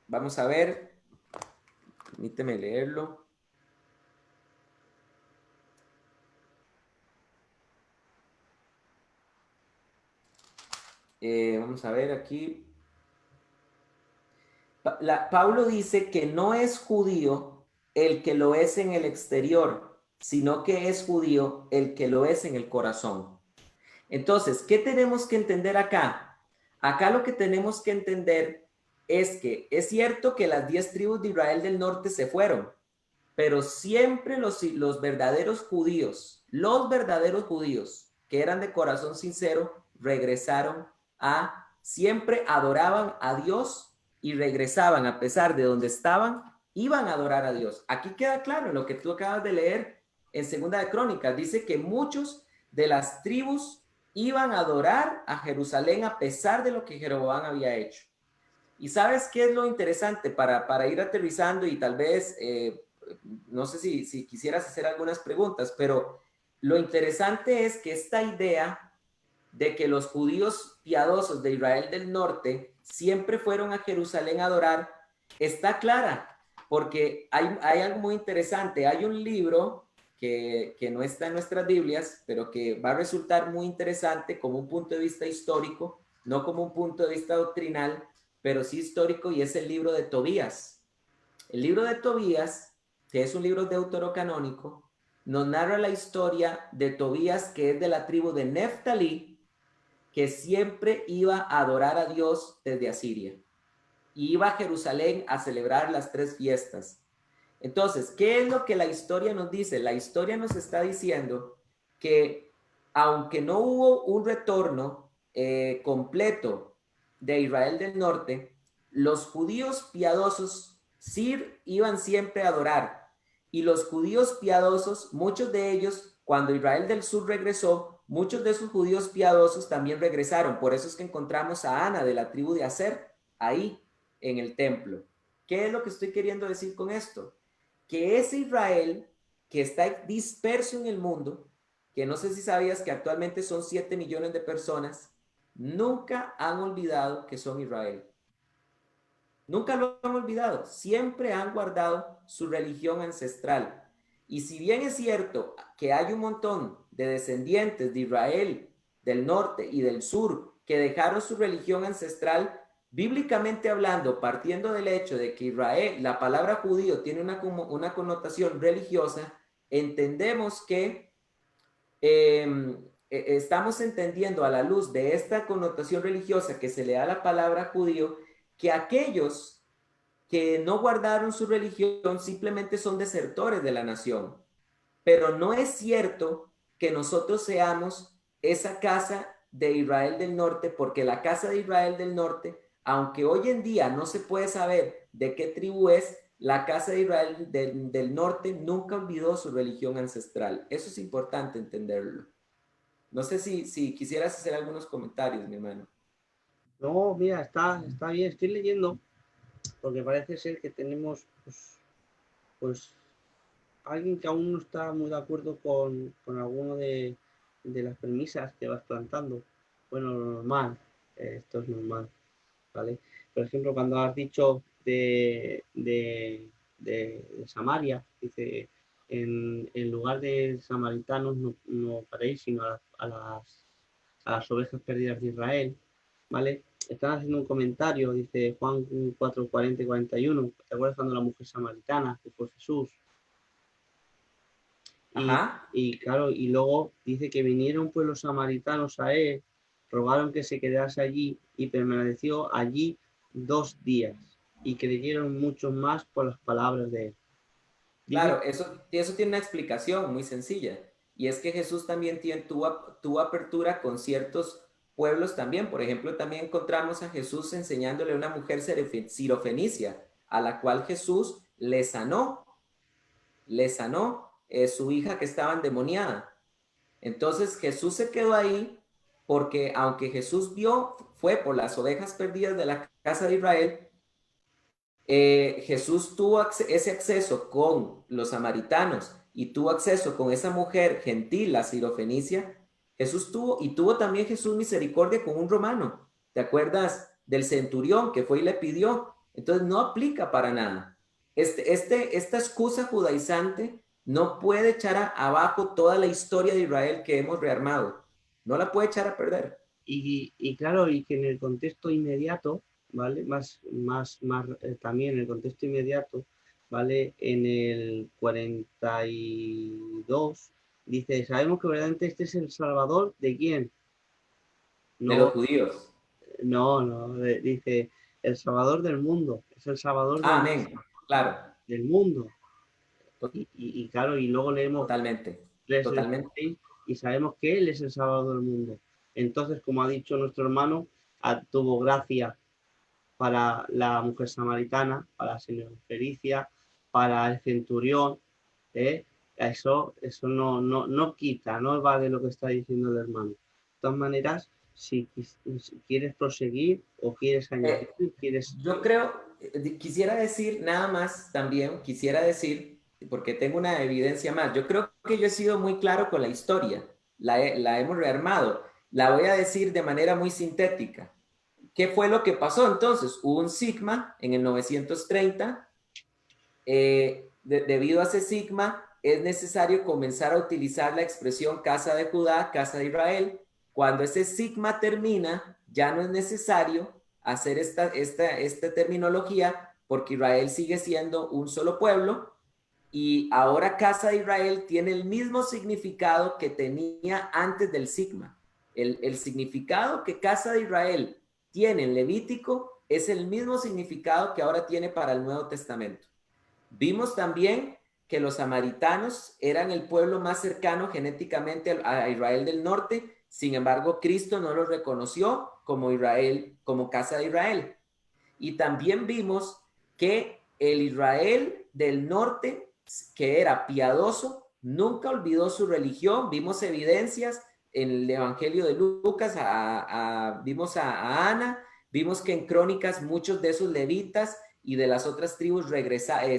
Vamos a ver, permíteme leerlo. Vamos a ver aquí. Pablo dice que no es judío el que lo es en el exterior, sino que es judío el que lo es en el corazón. Entonces, ¿qué tenemos que entender acá? Acá lo que tenemos que entender es que es cierto que las 10 tribus de Israel del norte se fueron, pero siempre los verdaderos judíos que eran de corazón sincero, regresaron siempre adoraban a Dios y regresaban a pesar de donde estaban, iban a adorar a Dios. Aquí queda claro en lo que tú acabas de leer en Segunda de Crónicas, dice que muchos de las tribus iban a adorar a Jerusalén a pesar de lo que Jeroboam había hecho. Y sabes qué es lo interesante para ir aterrizando y tal vez no sé si quisieras hacer algunas preguntas, pero lo interesante es que esta idea de que los judíos piadosos de Israel del norte siempre fueron a Jerusalén a adorar, está clara, porque hay algo muy interesante. Hay un libro que no está en nuestras Biblias, pero que va a resultar muy interesante como un punto de vista histórico, no como un punto de vista doctrinal, pero sí histórico, y es el libro de Tobías. El libro de Tobías, que es un libro deuterocanónico, nos narra la historia de Tobías, que es de la tribu de Neftalí, que siempre iba a adorar a Dios desde Asiria. Y iba a Jerusalén a celebrar las 3 fiestas. Entonces, ¿qué es lo que la historia nos dice? La historia nos está diciendo que aunque no hubo un retorno completo de Israel del norte, los judíos piadosos sí iban siempre a adorar. Y los judíos piadosos, muchos de ellos, cuando Israel del sur regresó, muchos de esos judíos piadosos también regresaron. Por eso es que encontramos a Ana de la tribu de Aser ahí en el templo. ¿Qué es lo que estoy queriendo decir con esto? Que ese Israel que está disperso en el mundo, que no sé si sabías que actualmente son 7 millones de personas, nunca han olvidado que son Israel. Nunca lo han olvidado, siempre han guardado su religión ancestral. Y si bien es cierto que hay un montón de descendientes de Israel del norte y del sur que dejaron su religión ancestral, bíblicamente hablando, partiendo del hecho de que Israel, la palabra judío tiene una connotación religiosa, entendemos que estamos entendiendo a la luz de esta connotación religiosa que se le da a la palabra judío, que aquellos que no guardaron su religión simplemente son desertores de la nación. Pero no es cierto que nosotros seamos esa casa de Israel del norte, porque la casa de Israel del norte, aunque hoy en día no se puede saber de qué tribu es, la casa de Israel del norte nunca olvidó su religión ancestral. Eso es importante entenderlo. No sé si quisieras hacer algunos comentarios, mi hermano. No, mira, está bien, estoy leyendo, porque parece ser que tenemos pues alguien que aún no está muy de acuerdo con alguno de las premisas que vas plantando. Bueno, lo normal, esto es normal, ¿vale? Por ejemplo, cuando has dicho de Samaria, dice, en lugar de samaritanos no paréis, sino a las ovejas perdidas de Israel, ¿vale? Están haciendo un comentario, dice Juan 4, 40 y 41, ¿te acuerdas cuando la mujer samaritana, que fue Jesús? Y, Ajá. y claro, y luego dice que vinieron pues los samaritanos a él, rogaron que se quedase allí y permaneció allí 2 días y creyeron muchos más por las palabras de él. Dice, Claro, eso tiene una explicación muy sencilla. Y es que Jesús también tuvo apertura con ciertos pueblos también. Por ejemplo, también encontramos a Jesús enseñándole a una mujer sirofenicia, a la cual Jesús le sanó su hija que estaba endemoniada. Entonces Jesús se quedó ahí porque aunque Jesús fue por las ovejas perdidas de la casa de Israel, Jesús tuvo ese acceso con los samaritanos y tuvo acceso con esa mujer gentil, la sirofenicia. Jesús tuvo también Jesús misericordia con un romano. ¿Te acuerdas del centurión que fue y le pidió? Entonces no aplica para nada. Esta excusa judaizante no puede echar abajo toda la historia de Israel que hemos rearmado. No la puede echar a perder. y claro, y que en el contexto inmediato, ¿vale? También en el contexto inmediato, ¿vale? En el 42 dice, sabemos que verdaderamente este es el Salvador de quién. De No, los judíos. no, dice el Salvador del mundo, es el Salvador Ah, amén. Claro, del mundo. Y claro, y luego leemos totalmente, 3:16 totalmente. y sabemos que Él es el Salvador del mundo. Entonces, como ha dicho nuestro hermano, tuvo gracia para la mujer samaritana, para la señora Felicia, para el centurión. ¿eh? Eso no quita, no va de lo que está diciendo el hermano. De todas maneras, si quieres proseguir o quieres añadir, Eh, quieres... yo creo, quisiera decir nada más también, quisiera decir, porque tengo una evidencia más, yo creo que yo he sido muy claro con la historia, la hemos rearmado, la voy a decir de manera muy sintética. ¿Qué fue lo que pasó entonces? Hubo un sigma en el 930, debido a ese sigma es necesario comenzar a utilizar la expresión casa de Judá, casa de Israel. Cuando ese sigma termina, ya no es necesario hacer esta terminología porque Israel sigue siendo un solo pueblo y ahora Casa de Israel tiene el mismo significado que tenía antes del sigma. El significado que Casa de Israel tiene en Levítico es el mismo significado que ahora tiene para el Nuevo Testamento. Vimos también que los samaritanos eran el pueblo más cercano genéticamente a Israel del norte, sin embargo, Cristo no los reconoció como Israel, como Casa de Israel. Y también vimos que el Israel del norte, que era piadoso, nunca olvidó su religión. Vimos evidencias en el Evangelio de Lucas, vimos a Ana, vimos que en Crónicas muchos de esos levitas y de las otras tribus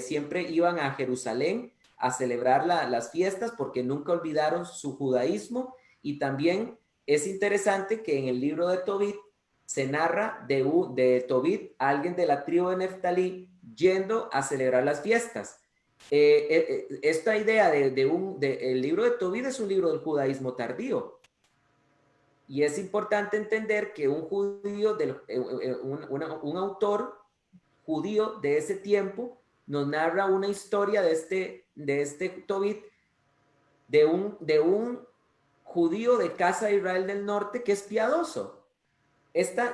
siempre iban a Jerusalén a celebrar las fiestas porque nunca olvidaron su judaísmo. Y también es interesante que en el libro de Tobit se narra de Tobit, alguien de la tribu de Neftalí, yendo a celebrar las fiestas. Esta idea el libro de Tobit es un libro del judaísmo tardío. Y es importante entender que un judío, un autor judío de ese tiempo, nos narra una historia de este Tobit, de un judío de casa de Israel del norte que es piadoso.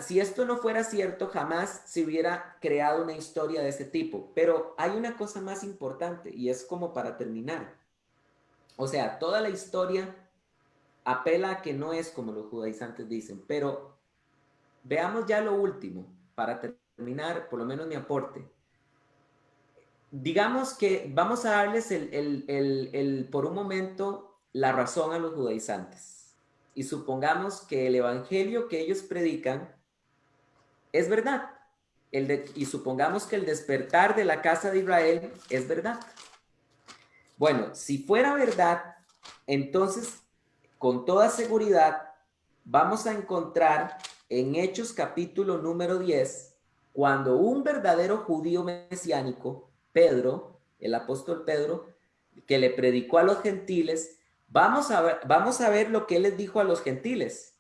Si esto no fuera cierto, jamás se hubiera creado una historia de ese tipo. Pero hay una cosa más importante y es como para terminar. O sea, toda la historia apela a que no es como los judaizantes dicen, pero veamos ya lo último para terminar, por lo menos mi aporte. Digamos que vamos a darles por un momento la razón a los judaizantes y supongamos que el evangelio que ellos predican es verdad. Y supongamos que el despertar de la casa de Israel es verdad. Bueno, si fuera verdad, entonces con toda seguridad vamos a encontrar en Hechos capítulo número 10, cuando un verdadero judío mesiánico, Pedro, el apóstol Pedro, que le predicó a los gentiles, vamos a ver lo que él les dijo a los gentiles.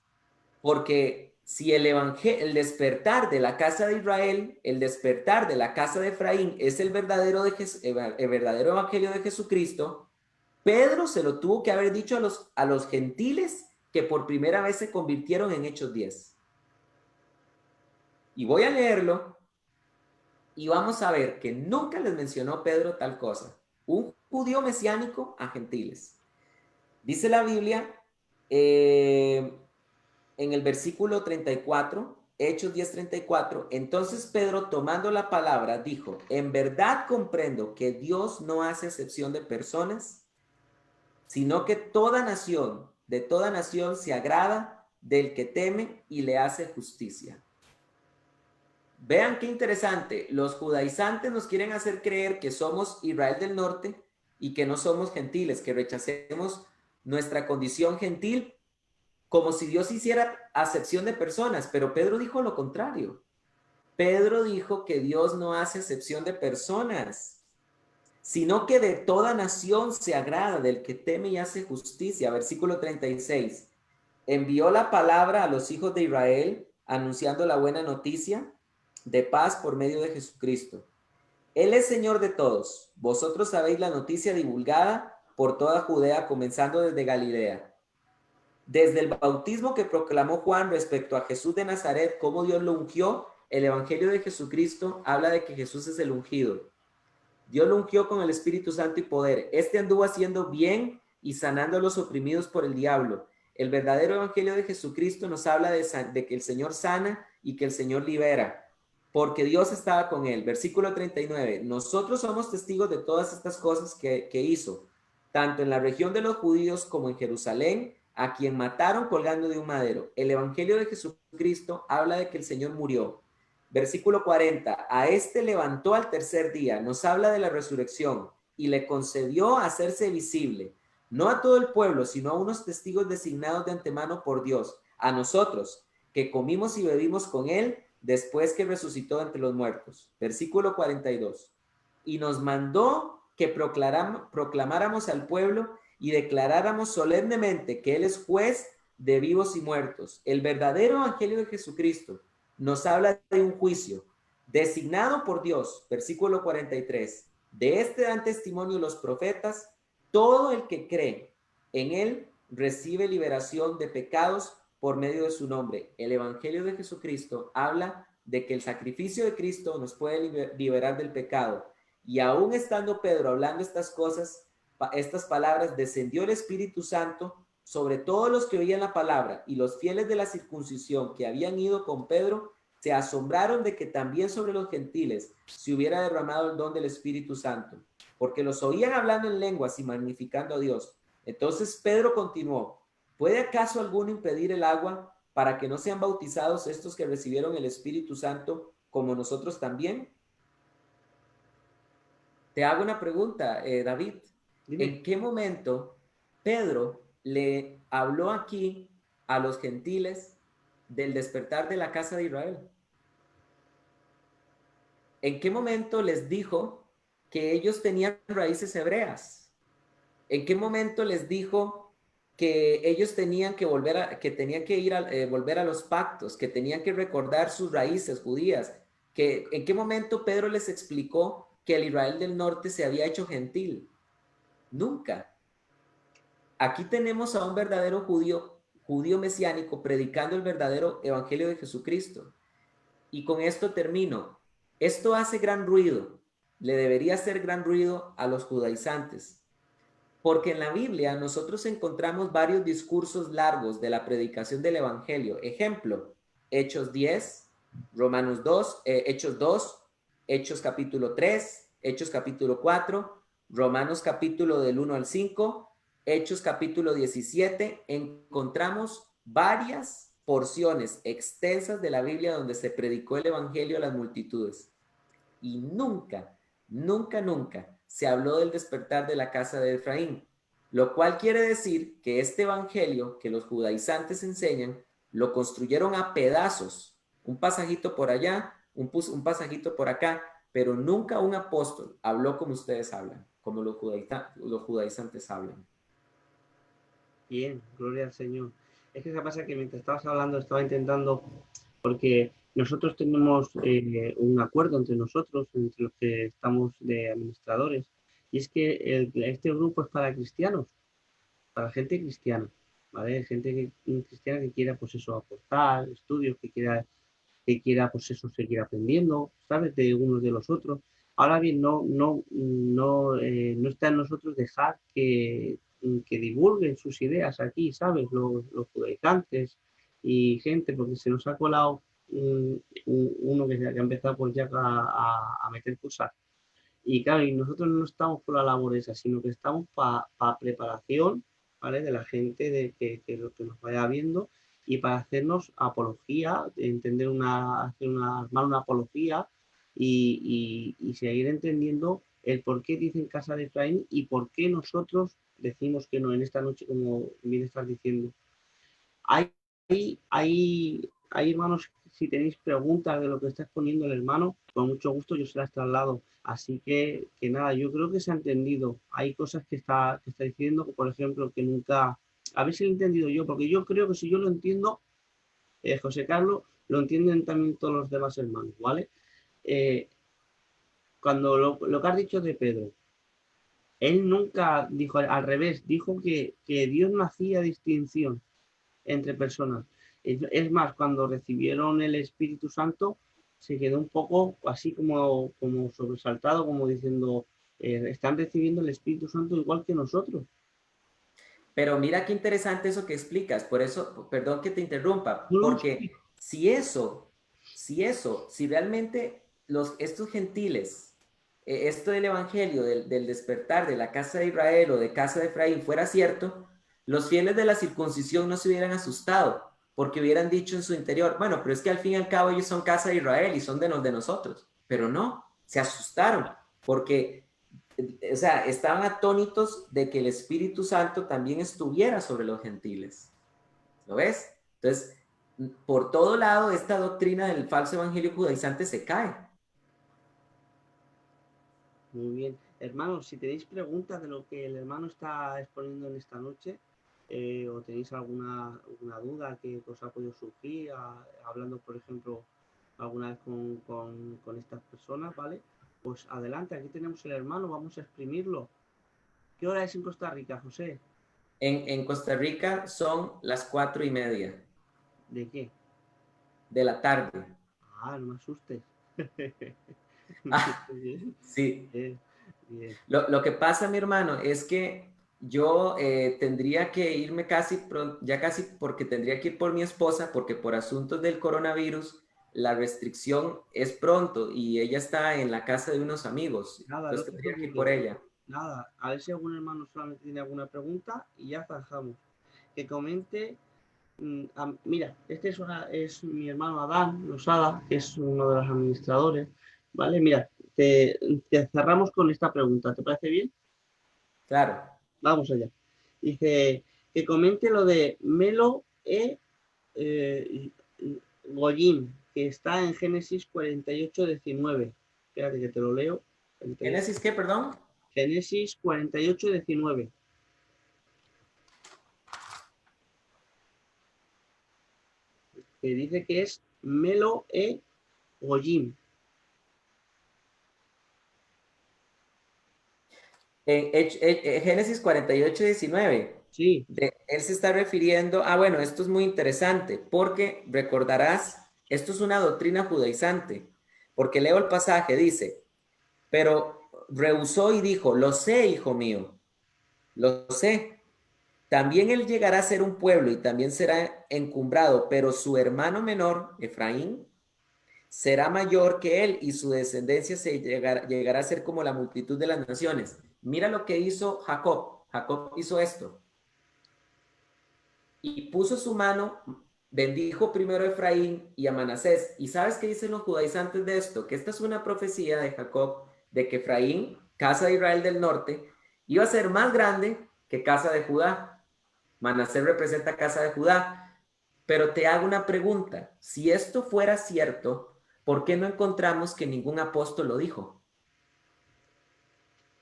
Porque si el despertar de la casa de Israel, el despertar de la casa de Efraín es el verdadero evangelio de Jesucristo, Pedro se lo tuvo que haber dicho a los gentiles que por primera vez se convirtieron en Hechos 10. Y voy a leerlo y vamos a ver que nunca les mencionó Pedro tal cosa. Un judío mesiánico a gentiles. Dice la Biblia, en el versículo 34, Hechos 10:34, entonces Pedro, tomando la palabra, dijo, en verdad comprendo que Dios no hace excepción de personas, sino que de toda nación se agrada del que teme y le hace justicia. Vean qué interesante, los judaizantes nos quieren hacer creer que somos Israel del norte y que no somos gentiles, que rechacemos nuestra condición gentil como si Dios hiciera acepción de personas, pero Pedro dijo lo contrario. Pedro dijo que Dios no hace excepción de personas, sino que de toda nación se agrada del que teme y hace justicia. Versículo 36. Envió la palabra a los hijos de Israel, anunciando la buena noticia de paz por medio de Jesucristo. Él es Señor de todos. Vosotros sabéis la noticia divulgada por toda Judea, comenzando desde Galilea. Desde el bautismo que proclamó Juan respecto a Jesús de Nazaret, cómo Dios lo ungió, el Evangelio de Jesucristo habla de que Jesús es el ungido. Dios lo ungió con el Espíritu Santo y poder. Este anduvo haciendo bien y sanando a los oprimidos por el diablo. El verdadero Evangelio de Jesucristo nos habla de que el Señor sana y que el Señor libera, porque Dios estaba con él. Versículo 39. Nosotros somos testigos de todas estas cosas que hizo, tanto en la región de los judíos como en Jerusalén, a quien mataron colgando de un madero. El Evangelio de Jesucristo habla de que el Señor murió. Versículo 40, a este levantó al tercer día, nos habla de la resurrección y le concedió hacerse visible, no a todo el pueblo, sino a unos testigos designados de antemano por Dios, a nosotros, que comimos y bebimos con él después que resucitó entre los muertos. Versículo 42, y nos mandó que proclamáramos al pueblo y declaráramos solemnemente que él es juez de vivos y muertos. El verdadero evangelio de Jesucristo nos habla de un juicio designado por Dios, versículo 43, De este dan testimonio los profetas, todo el que cree en él recibe liberación de pecados por medio de su nombre. El Evangelio de Jesucristo habla de que el sacrificio de Cristo nos puede liberar del pecado. Y aún estando Pedro hablando estas cosas, estas palabras, descendió el Espíritu Santo sobre todos los que oían la palabra, y los fieles de la circuncisión que habían ido con Pedro se asombraron de que también sobre los gentiles se hubiera derramado el don del Espíritu Santo, porque los oían hablando en lenguas y magnificando a Dios. Entonces Pedro continuó: ¿puede acaso alguno impedir el agua para que no sean bautizados estos que recibieron el Espíritu Santo como nosotros también? Te hago una pregunta, David. Dime. ¿En qué momento Pedro le habló aquí a los gentiles del despertar de la casa de Israel? ¿En qué momento les dijo que ellos tenían raíces hebreas? ¿En qué momento les dijo que ellos tenían que volver a los pactos, que tenían que recordar sus raíces judías? ¿En qué momento Pedro les explicó que el Israel del norte se había hecho gentil? Nunca. Aquí tenemos a un verdadero judío mesiánico, predicando el verdadero evangelio de Jesucristo. Y con esto termino. Esto hace gran ruido, le debería hacer gran ruido a los judaizantes, porque en la Biblia nosotros encontramos varios discursos largos de la predicación del evangelio. Ejemplo, Hechos 10, Romanos 2, Hechos 2, Hechos capítulo 3, Hechos capítulo 4, Romanos capítulo del 1 al 5, Hechos capítulo 17. Encontramos varias porciones extensas de la Biblia donde se predicó el evangelio a las multitudes. Y nunca, nunca, nunca se habló del despertar de la casa de Efraín, lo cual quiere decir que este evangelio que los judaizantes enseñan lo construyeron a pedazos, un pasajito por allá, un pasajito por acá, pero nunca un apóstol habló como ustedes hablan, como los judaizantes hablan. Bien, gloria al Señor. Es que se pasa que mientras estabas hablando estaba intentando, porque nosotros tenemos un acuerdo entre nosotros, entre los que estamos de administradores, y es que este grupo es para cristianos, para gente cristiana, ¿vale? Gente cristiana que quiera, pues eso, aportar estudios, que quiera, pues eso, seguir aprendiendo, ¿sabes? De unos de los otros. Ahora bien, no está en nosotros dejar que divulguen sus ideas aquí, ¿sabes? Los judaizantes y gente, porque se nos ha colado uno que ha empezado pues ya a meter cosas. Y claro, y nosotros no estamos por la labor esa, sino que estamos para preparación, ¿vale? De la gente, que lo que nos vaya viendo, y para hacernos apología, armar una apología y seguir entendiendo el por qué dicen casa de Efraín y por qué nosotros decimos que no en esta noche, como bien estás diciendo. Hay, hay hermanos, si tenéis preguntas de lo que está exponiendo el hermano, con mucho gusto yo se las traslado. Así que nada, yo creo que se ha entendido. Hay cosas que está diciendo, por ejemplo, que nunca, a ver si lo he entendido yo, porque yo creo que si yo lo entiendo, José Carlos, lo entienden también todos los demás hermanos, ¿vale? Eh, Cuando lo que has dicho de Pedro, él nunca dijo al revés, dijo que Dios no hacía distinción entre personas. Es más, cuando recibieron el Espíritu Santo, se quedó un poco así como sobresaltado, como diciendo, están recibiendo el Espíritu Santo igual que nosotros. Pero mira qué interesante eso que explicas. Por eso, perdón que te interrumpa, No, no, porque sí, si realmente estos gentiles, esto del evangelio, del despertar de la casa de Israel o de casa de Efraín fuera cierto, los fieles de la circuncisión no se hubieran asustado, porque hubieran dicho en su interior: bueno, pero es que al fin y al cabo ellos son casa de Israel y son de nosotros. Pero no, se asustaron, porque o sea, estaban atónitos de que el Espíritu Santo también estuviera sobre los gentiles. ¿Lo ves? Entonces, por todo lado, esta doctrina del falso evangelio judaizante se cae. muy bien. Hermanos, si tenéis preguntas de lo que el hermano está exponiendo en esta noche, o tenéis alguna duda que os ha podido surgir, hablando, por ejemplo, alguna vez con estas personas, ¿vale? Pues adelante, aquí tenemos el hermano, vamos a exprimirlo. ¿Qué hora es en Costa Rica, José? En Costa Rica son las 4:30 ¿De qué? de la tarde. Ah, no me asustes. Ah, Bien, sí. bien, bien. Lo que pasa, mi hermano, es que yo tendría que irme casi, ya casi porque tendría que ir por mi esposa, porque por asuntos del coronavirus, la restricción es pronto y ella está en la casa de unos amigos. Nada, no Entonces te tendría que ir por preocupes. ella. Nada, a ver si algún hermano solamente tiene alguna pregunta y ya zanjamos. Que comente. Mira, este es mi hermano Adán Losada, que es uno de los administradores. ¿Vale? Mira, te cerramos con esta pregunta. ¿Te parece bien? Claro. Vamos allá. Dice que comente lo de Melo eh, Goyim, que está en Génesis 48:19. Espérate que te lo leo. ¿Génesis qué, perdón? Génesis 48:19. Que dice que es Melo Goyim. Génesis 48:19. Sí, Él se está refiriendo, bueno, esto es muy interesante, porque recordarás, esto es una doctrina judaizante, porque leo el pasaje, dice, pero rehusó y dijo, lo sé, hijo mío, lo sé. También él llegará a ser un pueblo y también será encumbrado, pero su hermano menor, Efraín, será mayor que él y su descendencia llegará a ser como la multitud de las naciones. Mira lo que hizo Jacob. Jacob hizo esto y puso su mano, bendijo primero a Efraín y a Manasés. ¿Y sabes qué dicen los judaizantes de esto? Que esta es una profecía de Jacob, de que Efraín, casa de Israel del norte, iba a ser más grande que casa de Judá. Manasés representa casa de Judá. Pero te hago una pregunta, si esto fuera cierto, ¿por qué no encontramos que ningún apóstol lo dijo?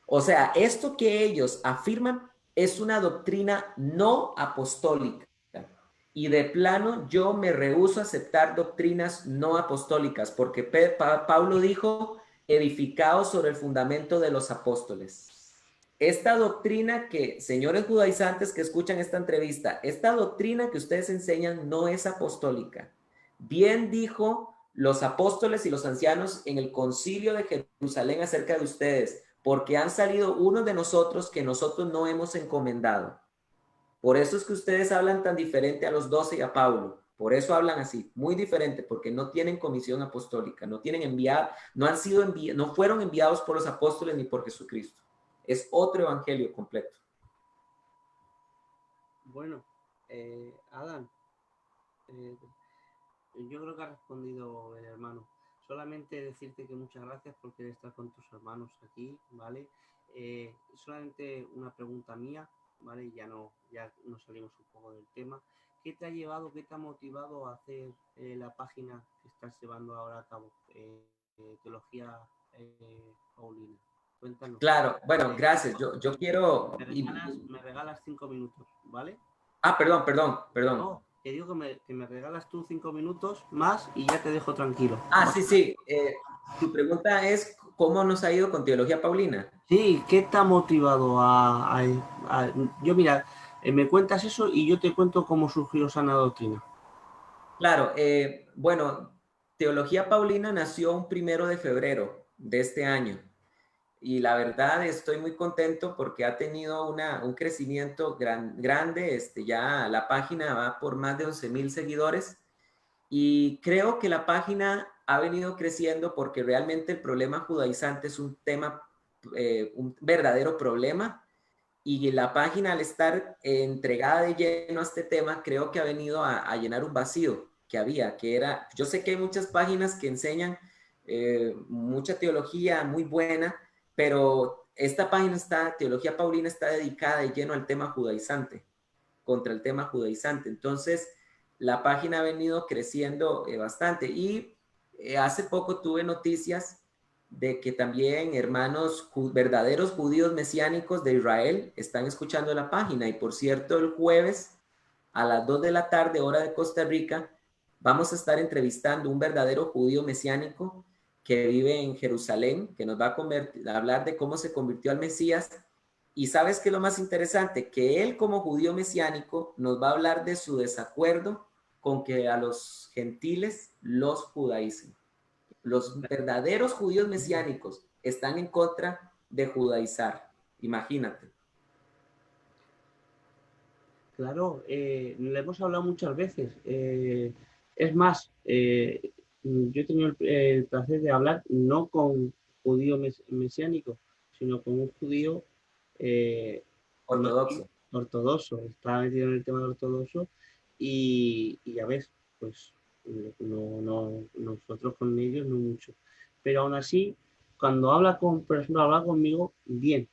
O sea, esto que ellos afirman es una doctrina no apostólica. Y de plano yo me rehúso a aceptar doctrinas no apostólicas, porque Pablo dijo, edificados sobre el fundamento de los apóstoles. Esta doctrina que, señores judaizantes que escuchan esta entrevista, esta doctrina que ustedes enseñan no es apostólica. Bien dijo los apóstoles y los ancianos en el concilio de Jerusalén acerca de ustedes, porque han salido unos de nosotros que nosotros no hemos encomendado. Por eso es que ustedes hablan tan diferente a los 12 y a Pablo. Por eso hablan así, muy diferente, porque no tienen comisión apostólica, no tienen enviado, no han sido no fueron enviados por los apóstoles ni por Jesucristo. Es otro evangelio completo. bueno, Adán, eh, yo creo que ha respondido el hermano. Solamente decirte que muchas gracias por querer estar con tus hermanos aquí, ¿vale? Solamente una pregunta mía, ¿vale? Ya nos salimos un poco del tema. ¿Qué te ha llevado, qué te ha motivado a hacer la página que estás llevando ahora a cabo? Teología Paulina. Cuéntanos. Claro, bueno, Eh, gracias. Yo quiero... me regalas 5 minutos, ¿vale? Perdón. No, que digo que me regalas tú 5 minutos más y ya te dejo tranquilo. Sí, sí. Tu pregunta es, ¿cómo nos ha ido con Teología Paulina? Sí, ¿qué te ha motivado yo mira, me cuentas eso y yo te cuento cómo surgió Sana Doctrina. Claro, bueno, Teología Paulina nació un 1 de febrero de este año. Y la verdad estoy muy contento porque ha tenido un crecimiento grande. Ya la página va por más de 11,000 seguidores y creo que la página ha venido creciendo porque realmente el problema judaizante es un tema, un verdadero problema, y la página al estar entregada de lleno a este tema creo que ha venido a llenar un vacío que había, que era, yo sé que hay muchas páginas que enseñan mucha teología muy buena, pero esta página Teología Paulina está dedicada de lleno al tema judaizante, contra el tema judaizante. Entonces, la página ha venido creciendo bastante y hace poco tuve noticias de que también hermanos verdaderos judíos mesiánicos de Israel están escuchando la página. Y por cierto, el jueves a las 2 de la tarde, hora de Costa Rica, vamos a estar entrevistando un verdadero judío mesiánico que vive en Jerusalén, que nos va a hablar de cómo se convirtió al Mesías. Y sabes qué es lo más interesante, que él como judío mesiánico nos va a hablar de su desacuerdo con que a los gentiles los judaicen. Los verdaderos judíos mesiánicos están en contra de judaizar. Imagínate. Claro, le hemos hablado muchas veces. Es más, yo he tenido el placer de hablar no con judío mesiánico, sino con un judío eh, más bien Ortodoxo. ortodoxo. Está metido en el tema de ortodoxo y ya ves, pues nosotros con ellos no mucho. Pero aún así, cuando habla con, por ejemplo, habla conmigo, bien,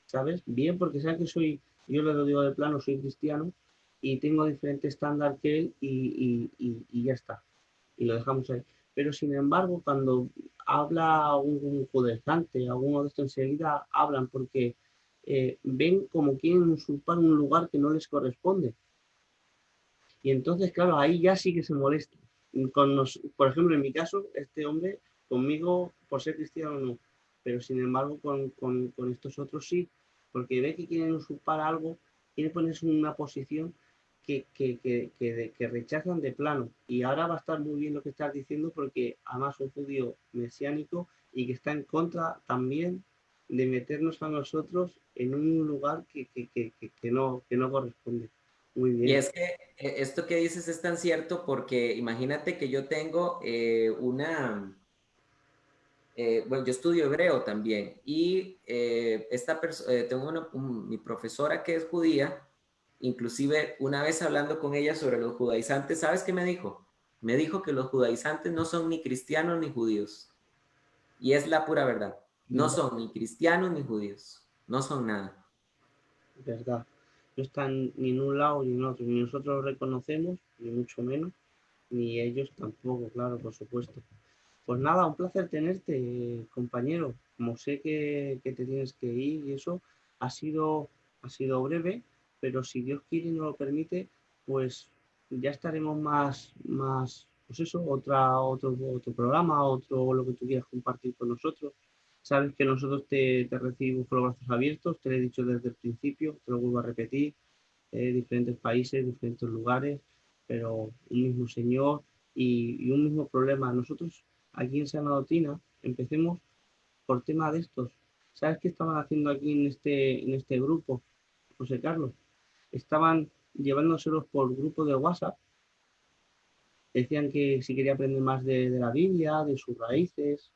¿sabes? Bien, porque saben que soy, yo le digo de plano, soy cristiano y tengo diferente estándar que él y ya está. Y lo dejamos ahí. Pero sin embargo, cuando habla un judaizante, alguno de estos enseguida hablan porque ven como quieren usurpar un lugar que no les corresponde. Y entonces, claro, ahí ya sí que se molesta. Por ejemplo, en mi caso, este hombre conmigo, por ser cristiano, no. Pero sin embargo, con estos otros sí, porque ve que quieren usurpar algo, quieren ponerse en una posición que rechazan de plano. Y ahora va a estar muy bien lo que estás diciendo, porque además un judío mesiánico y que está en contra también de meternos a nosotros en un lugar que no corresponde. Muy Y bien. es que esto que dices es tan cierto porque imagínate que yo tengo bueno, yo estudio hebreo también y tengo mi profesora que es judía, inclusive una vez hablando con ella sobre los judaizantes, ¿sabes qué me dijo? Me dijo que los judaizantes no son ni cristianos ni judíos. Y es la pura verdad. No No, son ni cristianos ni judíos. No son nada. verdad. No están ni en un lado ni en otro. Ni nosotros lo reconocemos, ni mucho menos, ni ellos tampoco, claro, por supuesto. Pues nada, un placer tenerte, compañero. Como sé que te tienes que ir y eso, ha sido, ha sido breve, pero si Dios quiere y nos lo permite, pues ya estaremos pues eso, otro programa, otro lo que tú quieras compartir con nosotros. Sabes que nosotros te recibimos con los brazos abiertos, te lo he dicho desde el principio, te lo vuelvo a repetir, diferentes países, diferentes lugares, pero un mismo Señor y un mismo problema. Nosotros aquí en Sana Doctrina empecemos por tema de estos. ¿Sabes qué estaban haciendo aquí en este grupo, José Carlos? Estaban llevándoselos por grupo de WhatsApp. Decían que si quería aprender más de la Biblia, de sus raíces.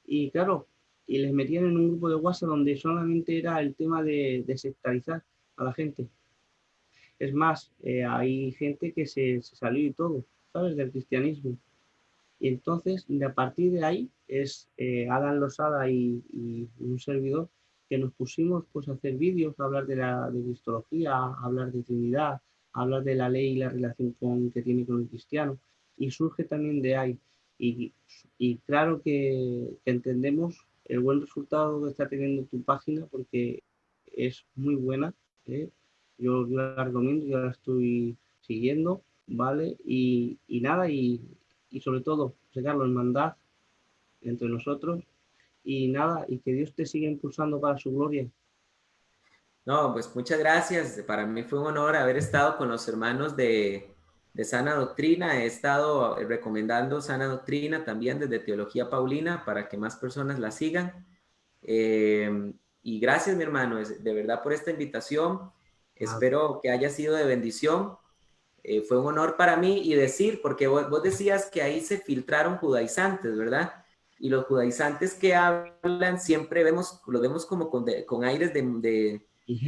Y claro, y les metían en un grupo de WhatsApp donde solamente era el tema de sectarizar a la gente. Es más, hay gente que se salió y todo, ¿sabes? Del cristianismo. Y entonces, de a partir de ahí, es Adán Losada y un servidor que nos pusimos pues, a hacer vídeos, a hablar de cristología, a hablar de Trinidad, a hablar de la ley y la relación que tiene con el cristiano. Y surge también de ahí. Y, y claro que entendemos el buen resultado que está teniendo tu página porque es muy buena. ¿Eh? Yo la recomiendo, yo la estoy siguiendo, ¿vale? Y nada, y sobre todo, José Carlos, hermandad entre nosotros y nada, y que Dios te siga impulsando para su gloria. No, pues muchas gracias. Para mí fue un honor haber estado con los hermanos de Sana Doctrina. He estado recomendando Sana Doctrina también desde Teología Paulina para que más personas la sigan. Y gracias, mi hermano, de verdad por esta invitación. Ah, Espero que haya sido de bendición. Fue un honor para mí y decir, porque vos decías que ahí se filtraron judaizantes, ¿verdad? Y los judaizantes que hablan siempre los vemos como con aires de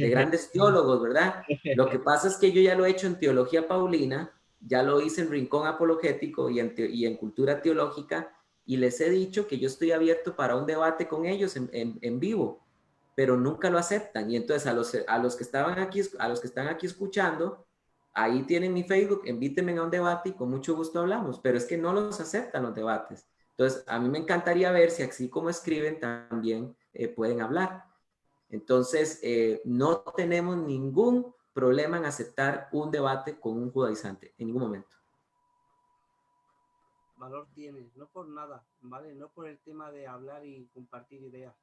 grandes teólogos, ¿verdad? Lo que pasa es que yo ya lo he hecho en teología paulina, ya lo hice en Rincón Apologético y en Cultura Teológica, y les he dicho que yo estoy abierto para un debate con ellos en vivo, pero nunca lo aceptan. Y entonces a los que estaban aquí, a los que están aquí escuchando, ahí tienen mi Facebook, invítenme a un debate y con mucho gusto hablamos, pero es que no los aceptan los debates. Entonces, a mí me encantaría ver si así como escriben también pueden hablar. Entonces, no tenemos ningún problema en aceptar un debate con un judaizante, en ningún momento. valor tienes, no por nada, ¿vale? No por el tema de hablar y compartir ideas,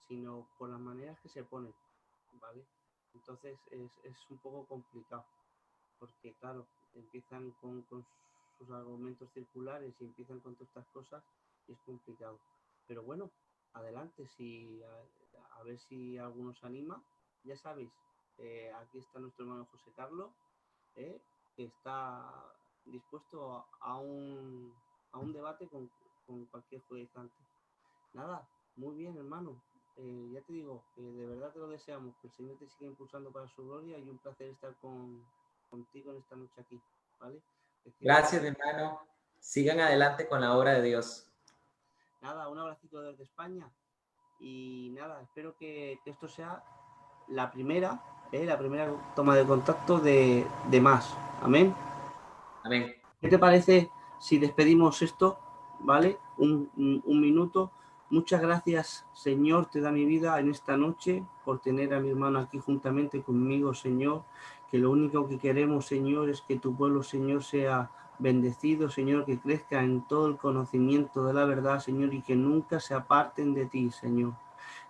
sino por las maneras que se ponen, ¿vale? Entonces es un poco complicado, porque claro, empiezan con sus argumentos circulares y empiezan con todas estas cosas y es complicado. Pero bueno, adelante, si, a ver si alguno se anima. Ya sabéis, aquí está nuestro hermano José Carlos, que está dispuesto a un debate con cualquier juezante. Nada, muy bien, hermano. Ya te digo, de verdad te lo deseamos, que el Señor te siga impulsando para su gloria y un placer estar contigo en esta noche aquí, ¿vale? Gracias, mi hermano. Sigan adelante con la obra de Dios. Nada, un abracito desde España y nada, espero que esto sea la primera toma de contacto de más. Amén. Amén. ¿Qué te parece si despedimos esto? ¿Vale? Un minuto. Muchas gracias, Señor, te da mi vida en esta noche por tener a mi hermano aquí juntamente conmigo, Señor. Que lo único que queremos, Señor, es que tu pueblo, Señor, sea bendecido, Señor, que crezca en todo el conocimiento de la verdad, Señor, y que nunca se aparten de ti, Señor.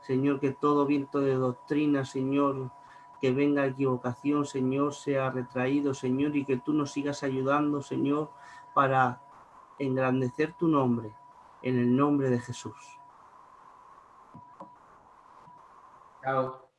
Señor, que todo viento de doctrina, Señor, que venga equivocación, Señor, sea retraído, Señor, y que tú nos sigas ayudando, Señor, para engrandecer tu nombre, en el nombre de Jesús. Chao.